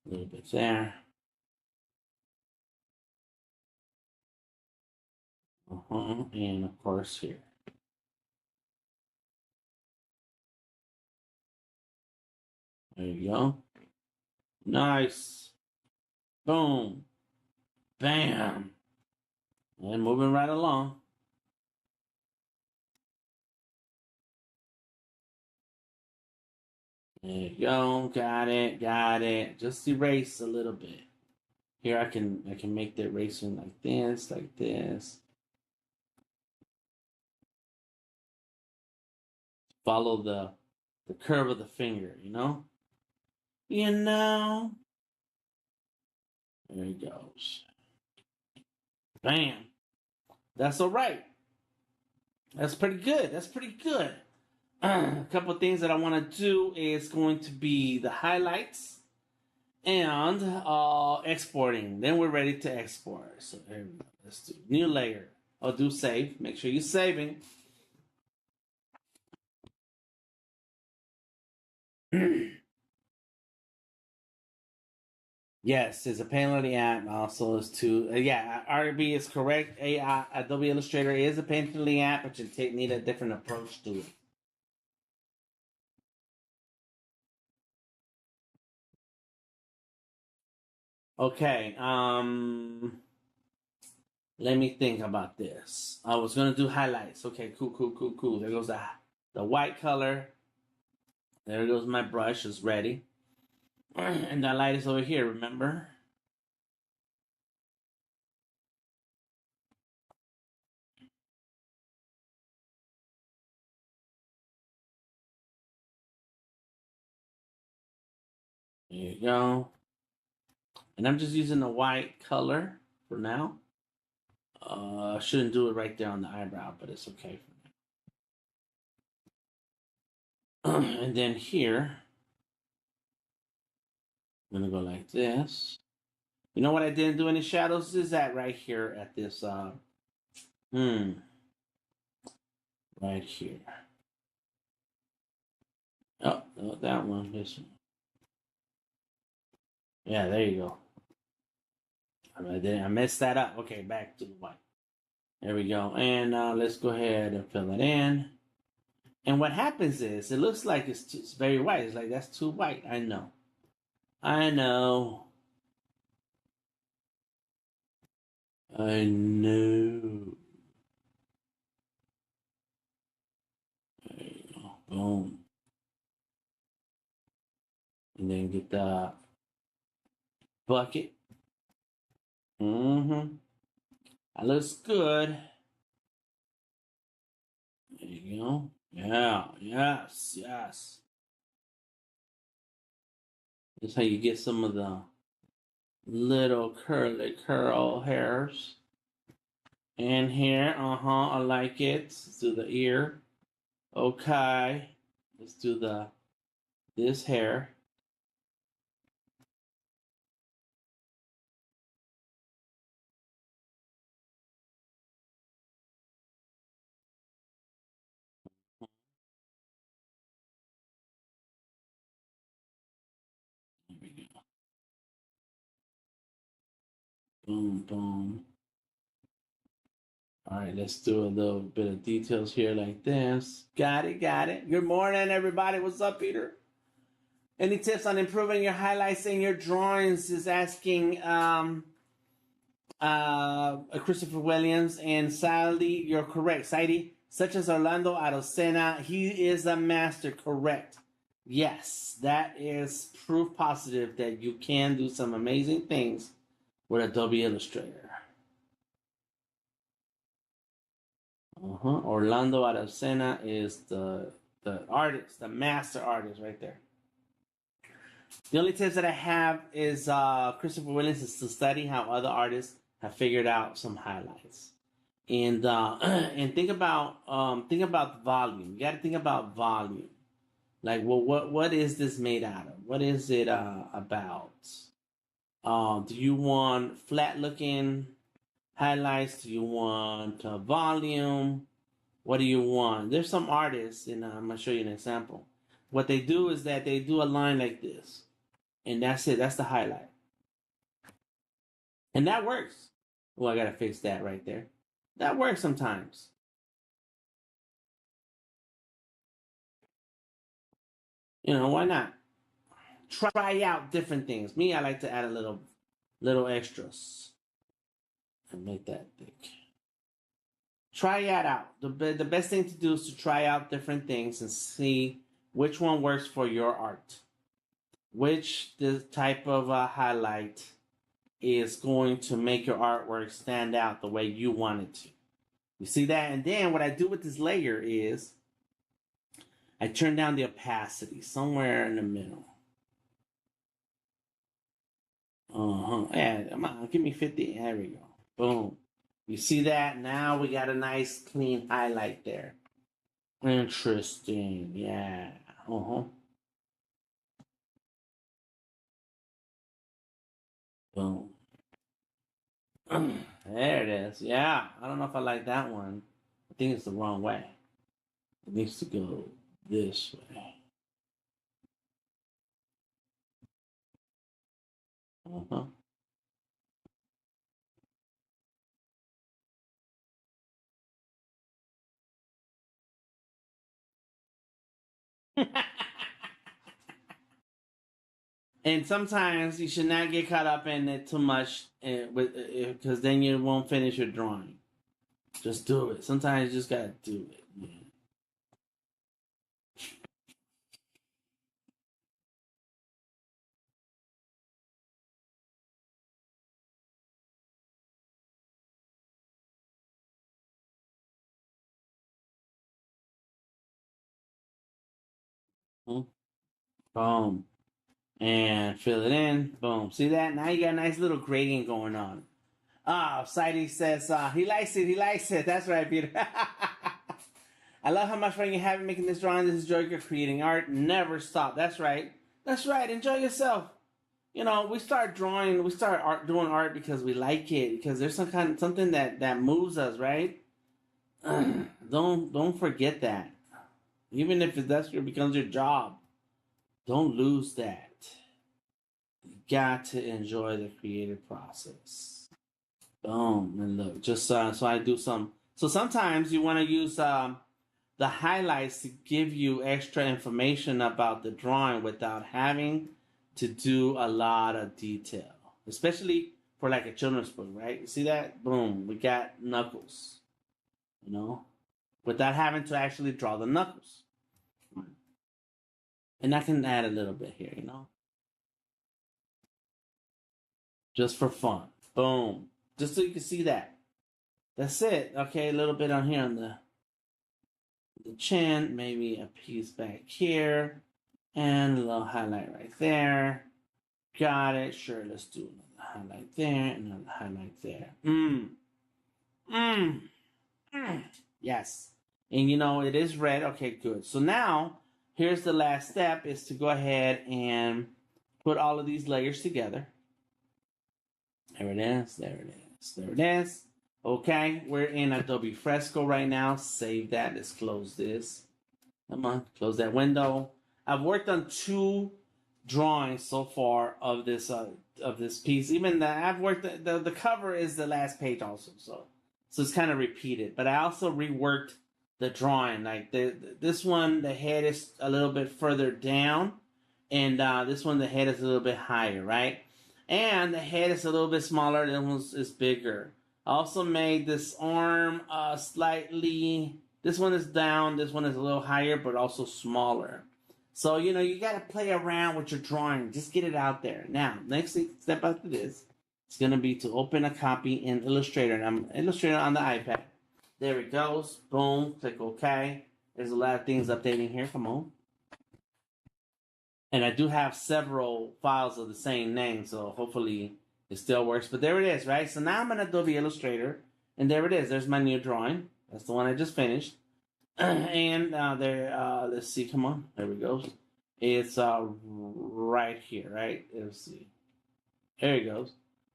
S1: A little bit there. And of course here. There you go. Nice. Boom. Bam. And moving right along. There you go. Got it. Got it. Just erase a little bit. Here I can make the erasing like this, like this. Follow the curve of the finger, you know? You know. There he goes. Bam. That's all right. That's pretty good. That's pretty good. A couple of things that I want to do is going to be the highlights and exporting. Then we're ready to export. So there we go. Let's do new layer. I'll do save. Make sure you're saving. Yes, it's a painterly app. Also, is to yeah, RB is correct. Adobe Illustrator is a painterly app, but you need a different approach to it. Okay. Let me think about this. I was gonna do highlights. Okay, cool. There goes the white color. There goes my brush. It's ready. And that light is over here. Remember? There you go. And I'm just using the white color for now. I shouldn't do it right there on the eyebrow, but it's okay for now. And then here, I'm gonna go like this. You know what I didn't do any shadows? Is that right here at this right here. Oh, no, that one. This one. Yeah, there you go. I messed that up. Okay, back to the white. There we go. And let's go ahead and fill it in. And what happens is, it looks like it's very white. It's like, that's too white. I know. I know. I know. There you go. Boom. And then get the bucket. Mm-hmm. That looks good. There you go. Yeah, yes. That's how you get some of the little curly curl hairs. And here, I like it. Let's do the ear. Okay. Let's do this hair. Boom, boom. All right, let's do a little bit of details here like this. Got it, got it. Good morning, everybody. What's up, Peter? Any tips on improving your highlights in your drawings? Is asking Christopher Williams. And Sadly, you're correct. Sadie, such as Orlando Arocena, he is a master, correct. Yes, that is proof positive that you can do some amazing things with Adobe Illustrator. Orlando Arocena is the artist, the master artist right there. The only tips that I have is Christopher Williams is to study how other artists have figured out some highlights, and think about volume. You got to think about volume. Like, well, what is this made out of? What is it about? Do you want flat looking highlights? Do you want volume? What do you want? There's some artists, and I'm gonna show you an example. What they do is that they do a line like this, and that's it. That's the highlight, and that works. Oh, I gotta fix that right there. That works sometimes. You know, why not? Try out different things. Me, I like to add a little extras and make that thick. Try that out. The best thing to do is to try out different things and see which one works for your art. Which the type of highlight is going to make your artwork stand out the way you want it to. You see that? And then what I do with this layer is I turn down the opacity somewhere in the middle. Yeah, come on, give me 50. There we go. Boom. You see that? Now we got a nice clean highlight there. Interesting. Yeah. Boom. There it is. Yeah. I don't know if I like that one. I think it's the wrong way. It needs to go this way. And sometimes you should not get caught up in it too much, because then you won't finish your drawing. Just do it. Sometimes you just gotta do it. Yeah. Boom. And fill it in. Boom. See that? Now you got a nice little gradient going on. Sadie says he likes it. He likes it. That's right, Peter. I love how much fun you have making this drawing. This is joy you're creating art. Never stop. That's right. That's right. Enjoy yourself. You know, we start drawing. We start doing art because we like it. Because there's something that moves us, right? Don't forget that. Even if becomes your job, don't lose that. You got to enjoy the creative process. Boom. And look, just so I do some. So sometimes you want to use the highlights to give you extra information about the drawing without having to do a lot of detail, especially for like a children's book, right? See that? Boom. We got knuckles, you know, without having to actually draw the knuckles. And I can add a little bit here, you know, just for fun. Boom. Just so you can see that. That's it. Okay, a little bit on here on the chin, maybe a piece back here, and a little highlight right there. Got it. Sure, let's do another highlight there, another highlight there. Yes. And you know, it is red. Okay, good. So now, here's the last step, is to go ahead and put all of these layers together. There it is. There it is. There it is. Okay, we're in Adobe Fresco right now. Save that. Let's close this. Come on, close that window. I've worked on two drawing so far of this piece. Even I've worked the cover is the last page also, so it's kind of repeated. But I also reworked the drawing. Like this one, the head is a little bit further down, and this one the head is a little bit higher, right? And the head is a little bit smaller. This one is bigger. I also made this arm slightly. This one is down. This one is a little higher, but also smaller. So, you got to play around with your drawing. Just get it out there. Now, next step after this is going to be to open a copy in Illustrator. And I'm Illustrator on the iPad. There it goes. Boom. Click OK. There's a lot of things updating here. Come on. And I do have several files of the same name, so hopefully it still works. But there it is, right? So now I'm in Adobe Illustrator. And there it is. There's my new drawing. That's the one I just finished. And let's see, come on, there we go. It's right here, right? Let's see. There it goes.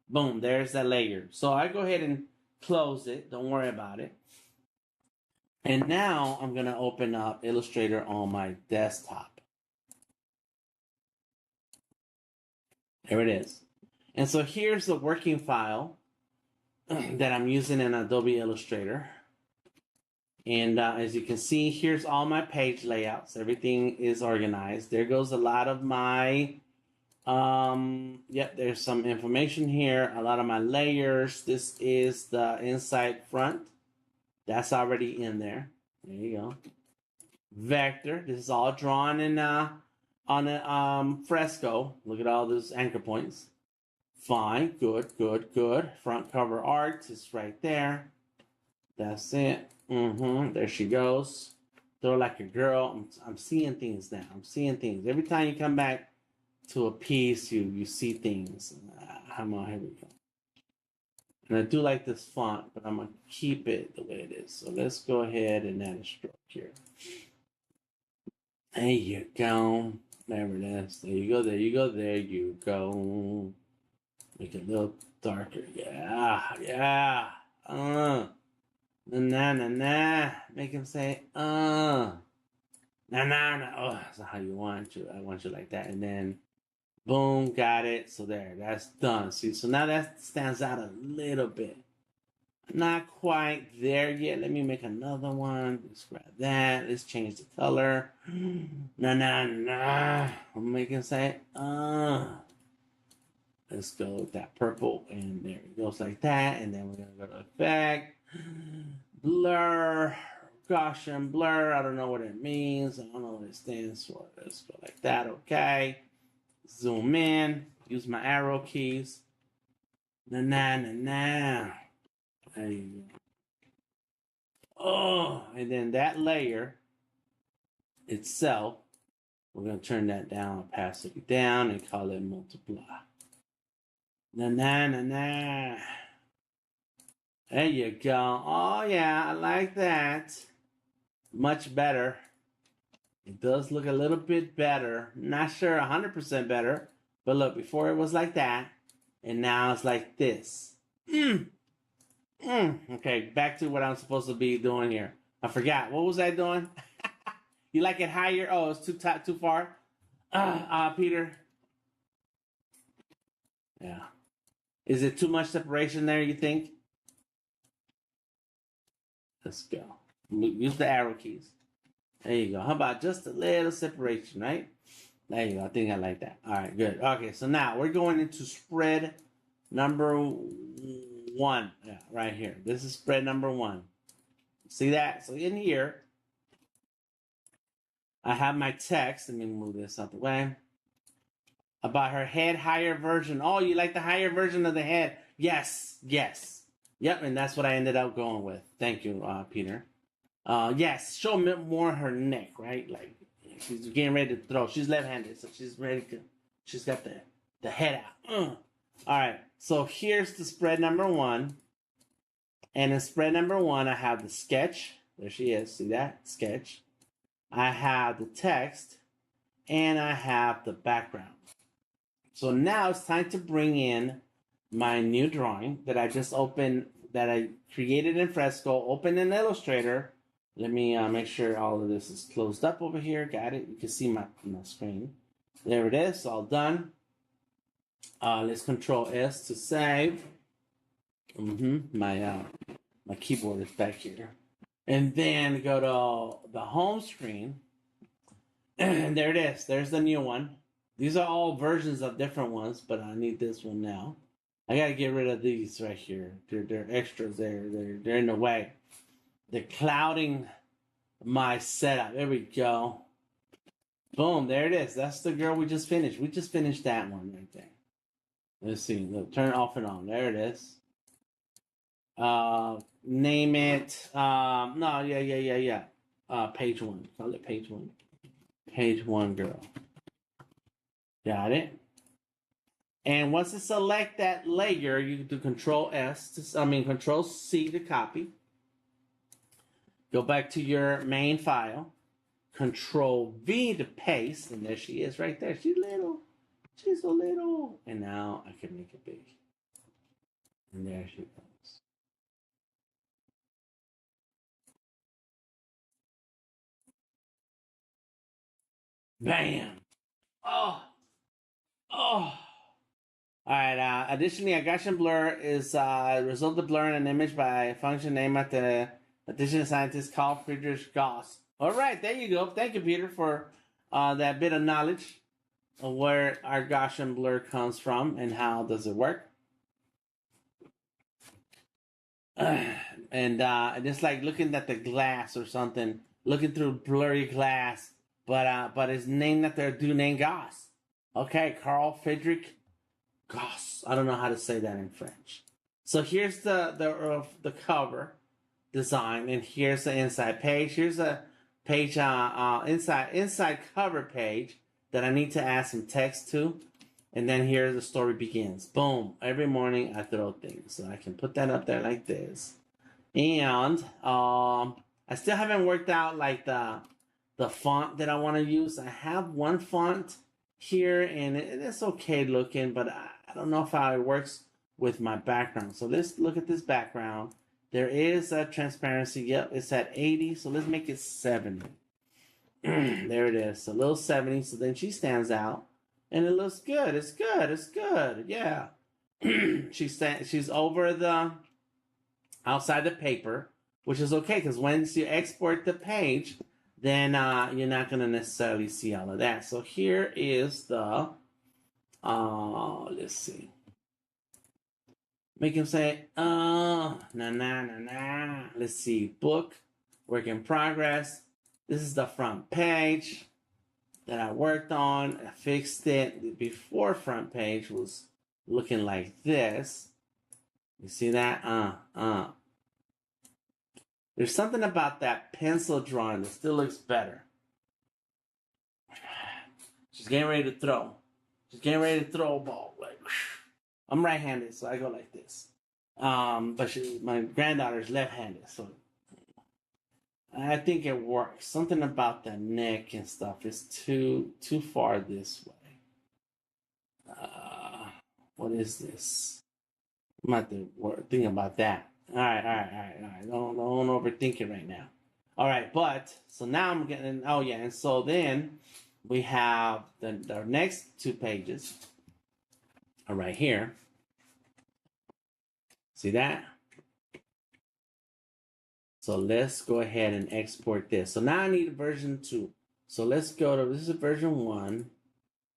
S1: Boom, there's that layer. So I go ahead and close it. Don't worry about it. And now I'm going to open up Illustrator on my desktop. There it is. And so here's the working file that I'm using in Adobe Illustrator. And as you can see, here's all my page layouts. Everything is organized. There goes a lot of my, there's some information here. A lot of my layers. This is the inside front. That's already in there. There you go. Vector. This is all drawn in on a Fresco. Look at all those anchor points. Fine. Good, good, good. Front cover art is right there. That's it. There she goes. Throw like a girl. I'm seeing things now. I'm seeing things. Every time you come back to a piece, you see things. Come on, here we go. And I do like this font, but I'm going to keep it the way it is. So let's go ahead and add a stroke here. There you go. There it is. There you go. There you go. There you go. Make it a little darker. Yeah. Yeah. Na. Make him say, na. Oh, that's not how you want you. I want you like that. And then, boom, got it. So there, that's done. See, so now that stands out a little bit. Not quite there yet. Let me make another one. Let's grab that. Let's change the color. Na. I'm making say, Let's go with that purple. And there it goes like that. And then we're going to go to effect. Blur, Gaussian blur. I don't know what it means. I don't know what it stands for. Let's go like that. Okay. Zoom in. Use my arrow keys. Na. There you go. Oh, and then that layer itself, we're going to turn that down, opacity down, and call it multiply. Na. There you go. Oh, yeah, I like that. Much better. It does look a little bit better. Not sure 100% better. But look, before it was like that. And now it's like this. Okay, back to what I'm supposed to be doing here. I forgot. What was I doing? You like it higher? Oh, it's too far? Peter? Yeah. Is it too much separation there, you think? Let's go. Use the arrow keys. There you go. How about just a little separation, right? There you go. I think I like that. All right, good. Okay, so now we're going into spread number 1. Yeah, right here. This is spread number 1. See that? So in here, I have my text. Let me move this out the way. About her head higher version. Oh, you like the higher version of the head? Yes. Yep, and that's what I ended up going with. Thank you, Peter. Yes, show more her neck, right? Like she's getting ready to throw. She's left-handed, so she's ready to. She's got the head out. All right, so here's the spread number 1, and in spread number 1, I have the sketch. There she is. See that sketch? I have the text, and I have the background. So now it's time to bring in my new drawing that I just opened, that I created in Fresco, opened in Illustrator. Let me make sure all of this is closed up over here. Got it. You can see my screen. There it is, all done. Let's Control S to save. My keyboard is back here. And then go to the home screen. And there it is. There's the new one. These are all versions of different ones, but I need this one now. I gotta get rid of these right here. They're extras there. They're in the way. They're clouding my setup. There we go. Boom, there it is. That's the girl we just finished. We just finished that one right there. Let's see. Look, turn it off and on. There it is. Name it. No, yeah. Page 1. Call it page 1. Page 1 girl. Got it. And once you select that layer, you can do Control Control C to copy. Go back to your main file. Control V to paste, and there she is right there. She's little. She's so little. And now I can make it big. And there she goes. Bam. Oh. All right. Additionally, a Gaussian blur is a result of blurring an image by a function named after the additional scientist called Friedrich Gauss. All right, there you go. Thank you, Peter, for that bit of knowledge of where our Gaussian blur comes from and how does it work. And it's like looking at the glass or something, looking through blurry glass, but it's named after a dude named Gauss. Okay, Carl Friedrich Gauss. I don't know how to say that in French. So here's the cover design, and here's the inside page. Here's a page inside cover page that I need to add some text to, and then here the story begins. Boom! Every morning I throw things, so I can put that up there like this. And I still haven't worked out like the font that I want to use. I have one font here, and it's okay looking, but I don't know how it works with my background. So let's look at this background. There is a transparency. Yep, it's at 80, so let's make it 70. There it is, a little 70. So then she stands out, and it looks good. It's good. Yeah. She's over the outside the paper, which is okay because once you export the page, then you're not going to necessarily see all of that. So here is the, let's see. Make him say, nah. Let's see, book, work in progress. This is the front page that I worked on. I fixed it. The before front page was looking like this. You see that? There's something about that pencil drawing that still looks better. She's getting ready to throw. She's getting ready to throw a ball. Like, I'm right-handed, so I go like this. But my granddaughter's left-handed, so I think it works. Something about the neck and stuff is too far this way. What is this? I'm about to think about that. All right. Don't overthink it right now. All right, but so now I'm getting. Oh yeah, and so then we have the next 2 pages are right here. See that? So let's go ahead and export this. So now I need version 2. So let's go to, this is version 1.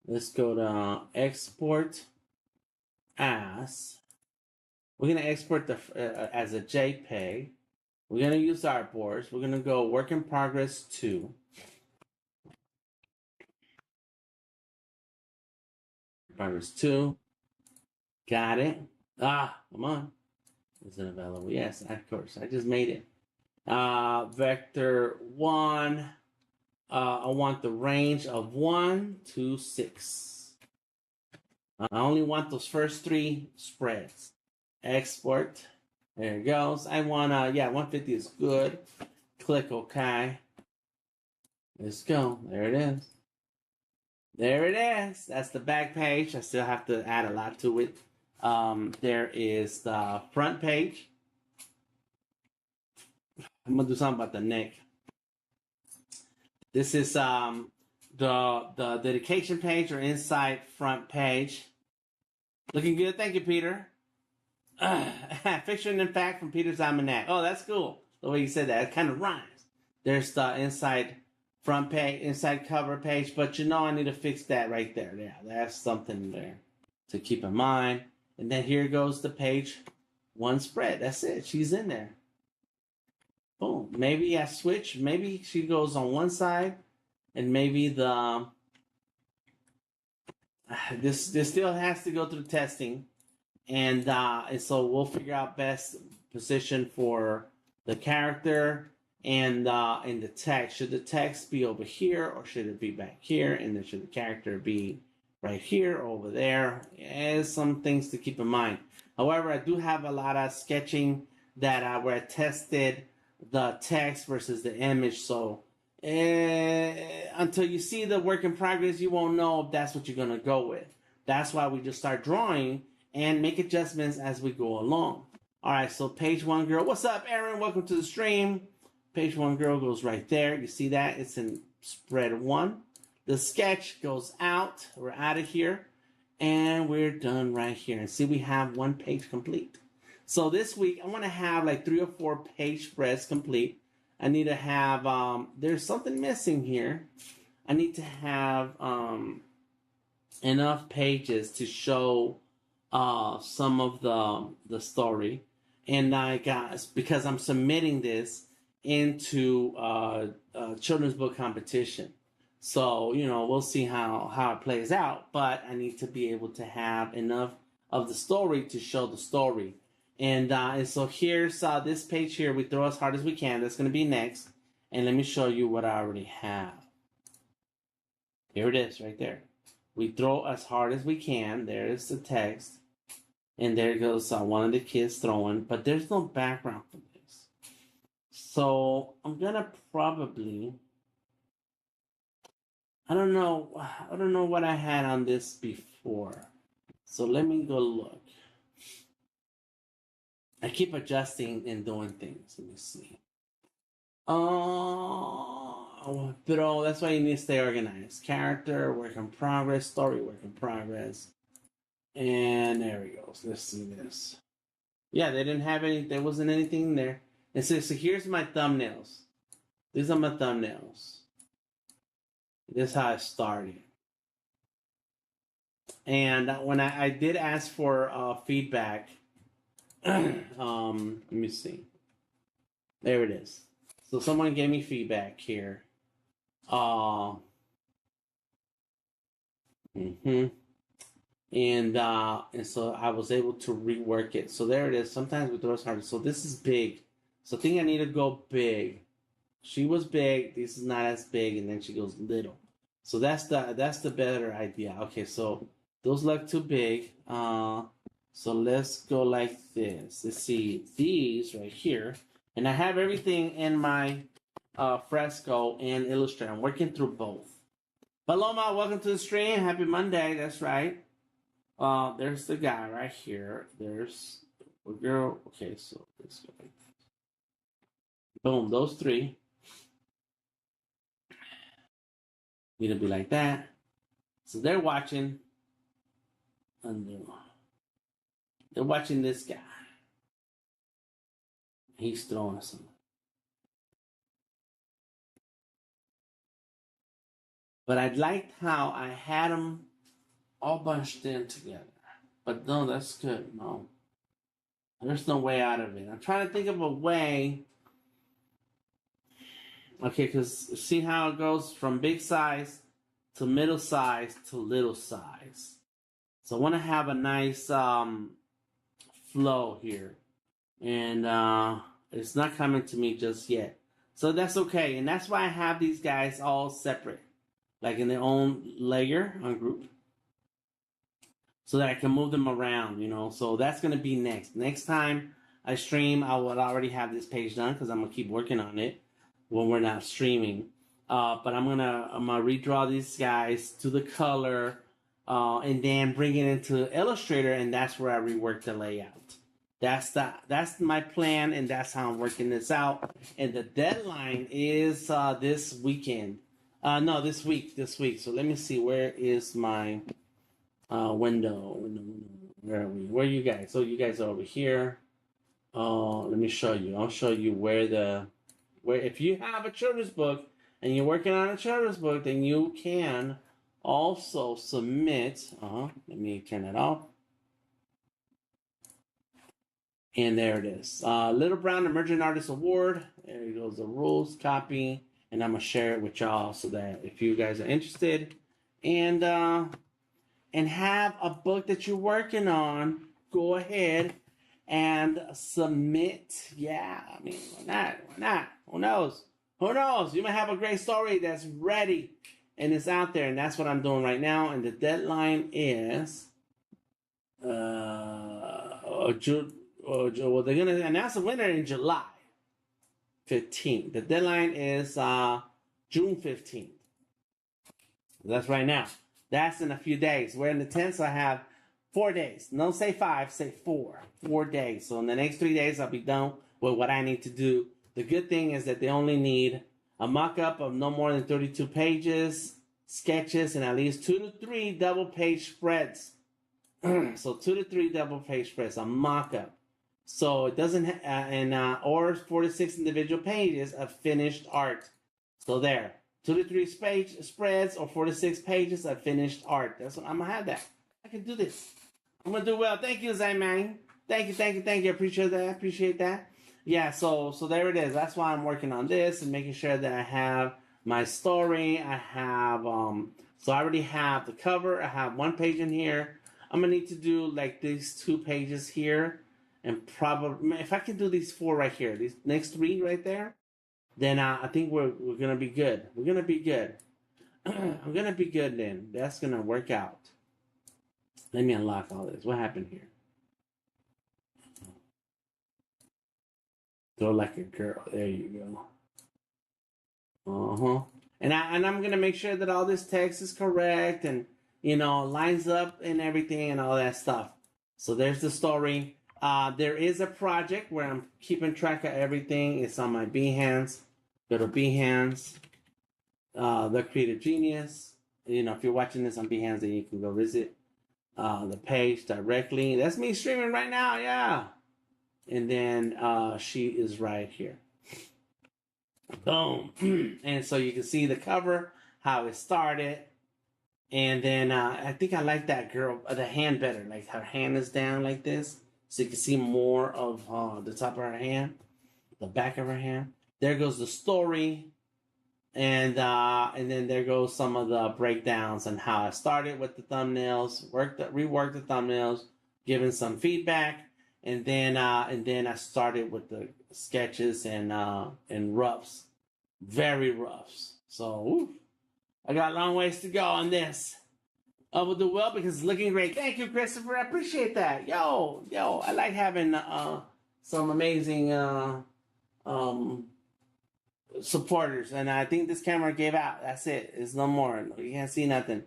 S1: Let's go to export as. We're going to export as a JPEG. We're going to use artboards. We're going to go work in progress 2. Progress 2. Got it. Come on. Is it available? Yes, of course. I just made it. Vector 1. I want the range of 1 to 6. I only want those first 3 spreads. Export. There it goes. I want 150 is good. Click OK. Let's go. There it is. There it is. That's the back page. I still have to add a lot to it. There is the front page. I'm gonna do something about the neck. This is the dedication page or inside front page. Looking good. Thank you, Peter. Fiction and fact from Peter's Almanac. Oh, that's cool. The way you said that. It kind of rhymes. There's the inside front page, inside cover page. But I need to fix that right there. Yeah, that's something there to keep in mind. And then here goes the page one spread. That's it. She's in there. Boom. Maybe I switch. Maybe she goes on one side. And maybe the this still has to go through testing. And so we'll figure out best position for the character and the text. Should the text be over here or should it be back here? And then should the character be right here or over there? There's some things to keep in mind. However, I do have a lot of sketching that where I tested the text versus the image. So until you see the work in progress, you won't know if that's what you're going to go with. That's why we just start drawing and make adjustments as we go along. All right, so page one girl. What's up, Aaron? Welcome to the stream. Page one girl goes right there. You see that? It's in spread one. The sketch goes out. We're out of here. And we're done right here. And see, we have one page complete. So this week, I want to have like 3 or 4 page spreads complete. I need to have, there's something missing here. I need to have enough pages to show some of the story. And because I'm submitting this into a children's book competition. So, we'll see how it plays out. But I need to be able to have enough of the story to show the story. And so here's this page here. We throw as hard as we can. That's going to be next. And let me show you what I already have. Here it is right there. We throw as hard as we can. There's the text. And there goes one of the kids throwing. But there's no background for this. So I'm going to probably... I don't know what I had on this before. So let me go look. I keep adjusting and doing things. Let me see. Oh, but that's why you need to stay organized. Character, work in progress, story, work in progress. And there we go. Let's see this. Yeah, they didn't have any, there wasn't anything there. And so here's my thumbnails. These are my thumbnails. This is how I started. And when I did ask for feedback, let me see. There it is. So someone gave me feedback here. And so I was able to rework it. So there it is. Sometimes we throw it harder. So this is big. So I think I need to go big. She was big. This is not as big, and then she goes little. So that's the better idea. Okay, so those look too big. So let's go like this. Let's see these right here. And I have everything in my Fresco and Illustrator. I'm working through both. Paloma, welcome to the stream. Happy Monday. That's right. There's the guy right here. There's the girl. Okay, so let's go like this. Boom, those 3. Need to be like that. So they're watching. And they're watching this guy. He's throwing something. But I liked how I had them all bunched in together. But no, that's good. No. There's no way out of it. I'm trying to think of a way. Okay, because see how it goes from big size to middle size to little size. So I want to have a nice flow here. And it's not coming to me just yet. So that's okay. And that's why I have these guys all separate. Like in their own layer on group. So that I can move them around, So that's going to be next. Next time I stream, I will already have this page done because I'm going to keep working on it when we're not streaming. But I'm gonna redraw these guys to the color and then bring it into Illustrator, and that's where I rework the layout. That's my plan, and that's how I'm working this out. And the deadline is this weekend. No, this week. This week. So let me see. Where is my window? Where are we? Where are you guys? So you guys are over here. Let me show you. I'll show you where if you have a children's book and you're working on a children's book, then you can also submit. Let me turn that off. And there it is. Little Brown Emerging Artist Award. There goes the rules copy. And I'm going to share it with y'all so that if you guys are interested and have a book that you're working on, go ahead and submit. Yeah, I mean, why not? Why not? Who knows? Who knows? You might have a great story that's ready and it's out there. And that's what I'm doing right now. And the deadline is June. Well, they're going to announce the winner in July 15th. The deadline is June 15th. That's right now. That's in a few days. We're in the 10th, so I have 4 days. Don't say 5, say 4. 4 days. So in the next 3 days, I'll be done with what I need to do. The good thing is that they only need a mock-up of no more than 32 pages, sketches, and at least 2 to 3 double-page spreads. So 2 to 3 double-page spreads, a mock-up. So it doesn't, or 4 to 6 individual pages of finished art. So there, 2 to 3 page spreads or 4 to 6 pages of finished art. That's what I'm gonna have that. I can do this. I'm gonna do well. Thank you, Zayman. Thank you. Appreciate that. Yeah. So there it is. That's why I'm working on this and making sure that I have my story. I have so I already have the cover. I have 1 page in here. I'm gonna need to do like these 2 pages here. And probably, if I can do these 4 right here, these next 3 right there, then I think we're gonna be good. We're gonna be good. I'm gonna be good then. That's gonna work out. Let me unlock all this. What happened here? Go like a girl. There you go. And I'm gonna make sure that all this text is correct and lines up and everything and all that stuff. So there's the story. There is a project where I'm keeping track of everything. It's on my Behance. Go to Behance, The Creative Genius. If you're watching this on Behance, then you can go visit the page directly. That's me streaming right now, yeah. And then she is right here. Boom. And so you can see the cover, how it started. And then I think I like that girl, the hand better. Like her hand is down like this. So you can see more of the top of her hand, the back of her hand. There goes the story, and then there goes some of the breakdowns on how I started with the thumbnails, reworked the thumbnails, given some feedback, and then I started with the sketches and roughs, very roughs. So I got a long ways to go on this. We'll do well because it's looking great. Thank you, Christopher. I appreciate that. Yo, I like having some amazing supporters, and I think this camera gave out. That's it. It's no more. You can't see nothing.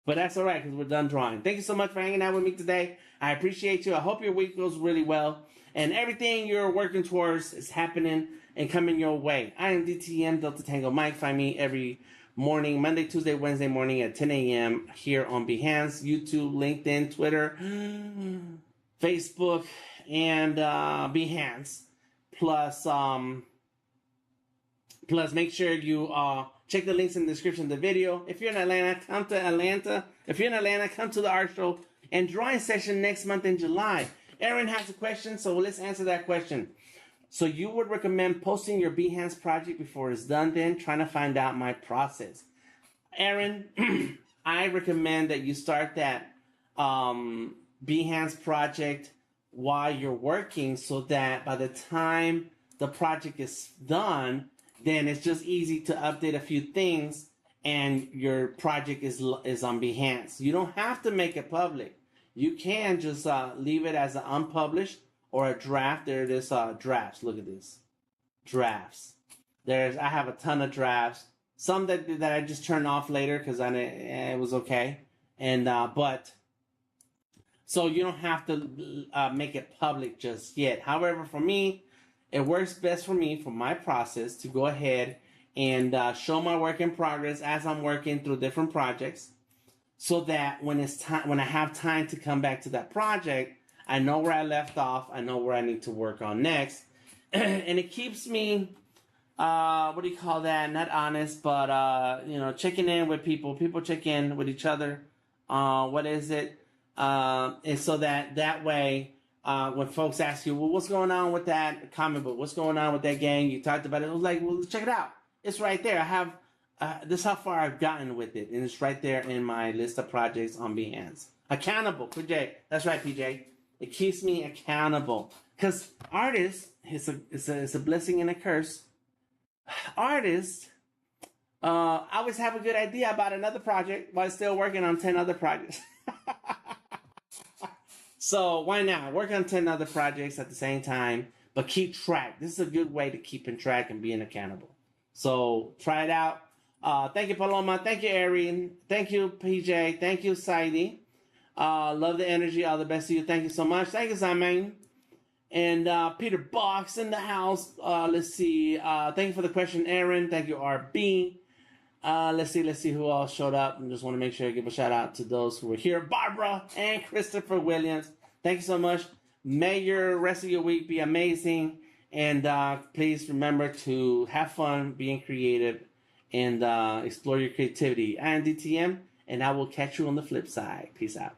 S1: But that's all right because we're done drawing. Thank you so much for hanging out with me today. I appreciate you. I hope your week goes really well, and everything you're working towards is happening and coming your way. I am DTM Delta Tango Mike. Find me every morning, Monday, Tuesday, Wednesday morning at 10 a.m. here on Behance, YouTube, LinkedIn, Twitter, Facebook, and Behance. Plus, make sure you check the links in the description of the video. If you're in Atlanta, come to Atlanta. If you're in Atlanta, come to the art show and drawing session next month in July. Aaron has a question, so let's answer that question. So you would recommend posting your Behance project before it's done, then trying to find out my process. Aaron, I recommend that you start that Behance project while you're working so that by the time the project is done, then it's just easy to update a few things and your project is on Behance. You don't have to make it public. You can just leave it as an unpublished or a draft. There it is, drafts. Look at this. Drafts. I have a ton of drafts. Some that I just turned off later because it was okay. And but so you don't have to make it public just yet. However, for me, it works best for me, for my process, to go ahead and show my work in progress as I'm working through different projects, so that when it's time, when I have time to come back to that project, I know where I left off, I know where I need to work on next, and it keeps me, what do you call that? Not honest, but checking in with people. People check in with each other. What is it? And so that way, when folks ask you, well, what's going on with that comic book? What's going on with that gang? You talked about it. I was like, well, check it out. It's right there. I have, this is how far I've gotten with it. And it's right there in my list of projects on Behance. Accountable, PJ. That's right, PJ. It keeps me accountable. Because artists, it's a blessing and a curse. Artists always have a good idea about another project while still working on 10 other projects. So why not work on 10 other projects at the same time, but keep track. This is a good way to keep in track and being accountable. So try it out. Thank you, Paloma. Thank you, Erin. Thank you, PJ. Thank you, Saidi. Love the energy. All the best to you. Thank you so much. Thank you, Simon. And Peter Box in the house. Let's see. Thank you for the question, Aaron. Thank you, RB. Let's see who all showed up. I just want to make sure I give a shout out to those who were here. Barbara and Christopher Williams. Thank you so much. May your rest of your week be amazing. And please remember to have fun, being creative, and explore your creativity. I am DTM, and I will catch you on the flip side. Peace out.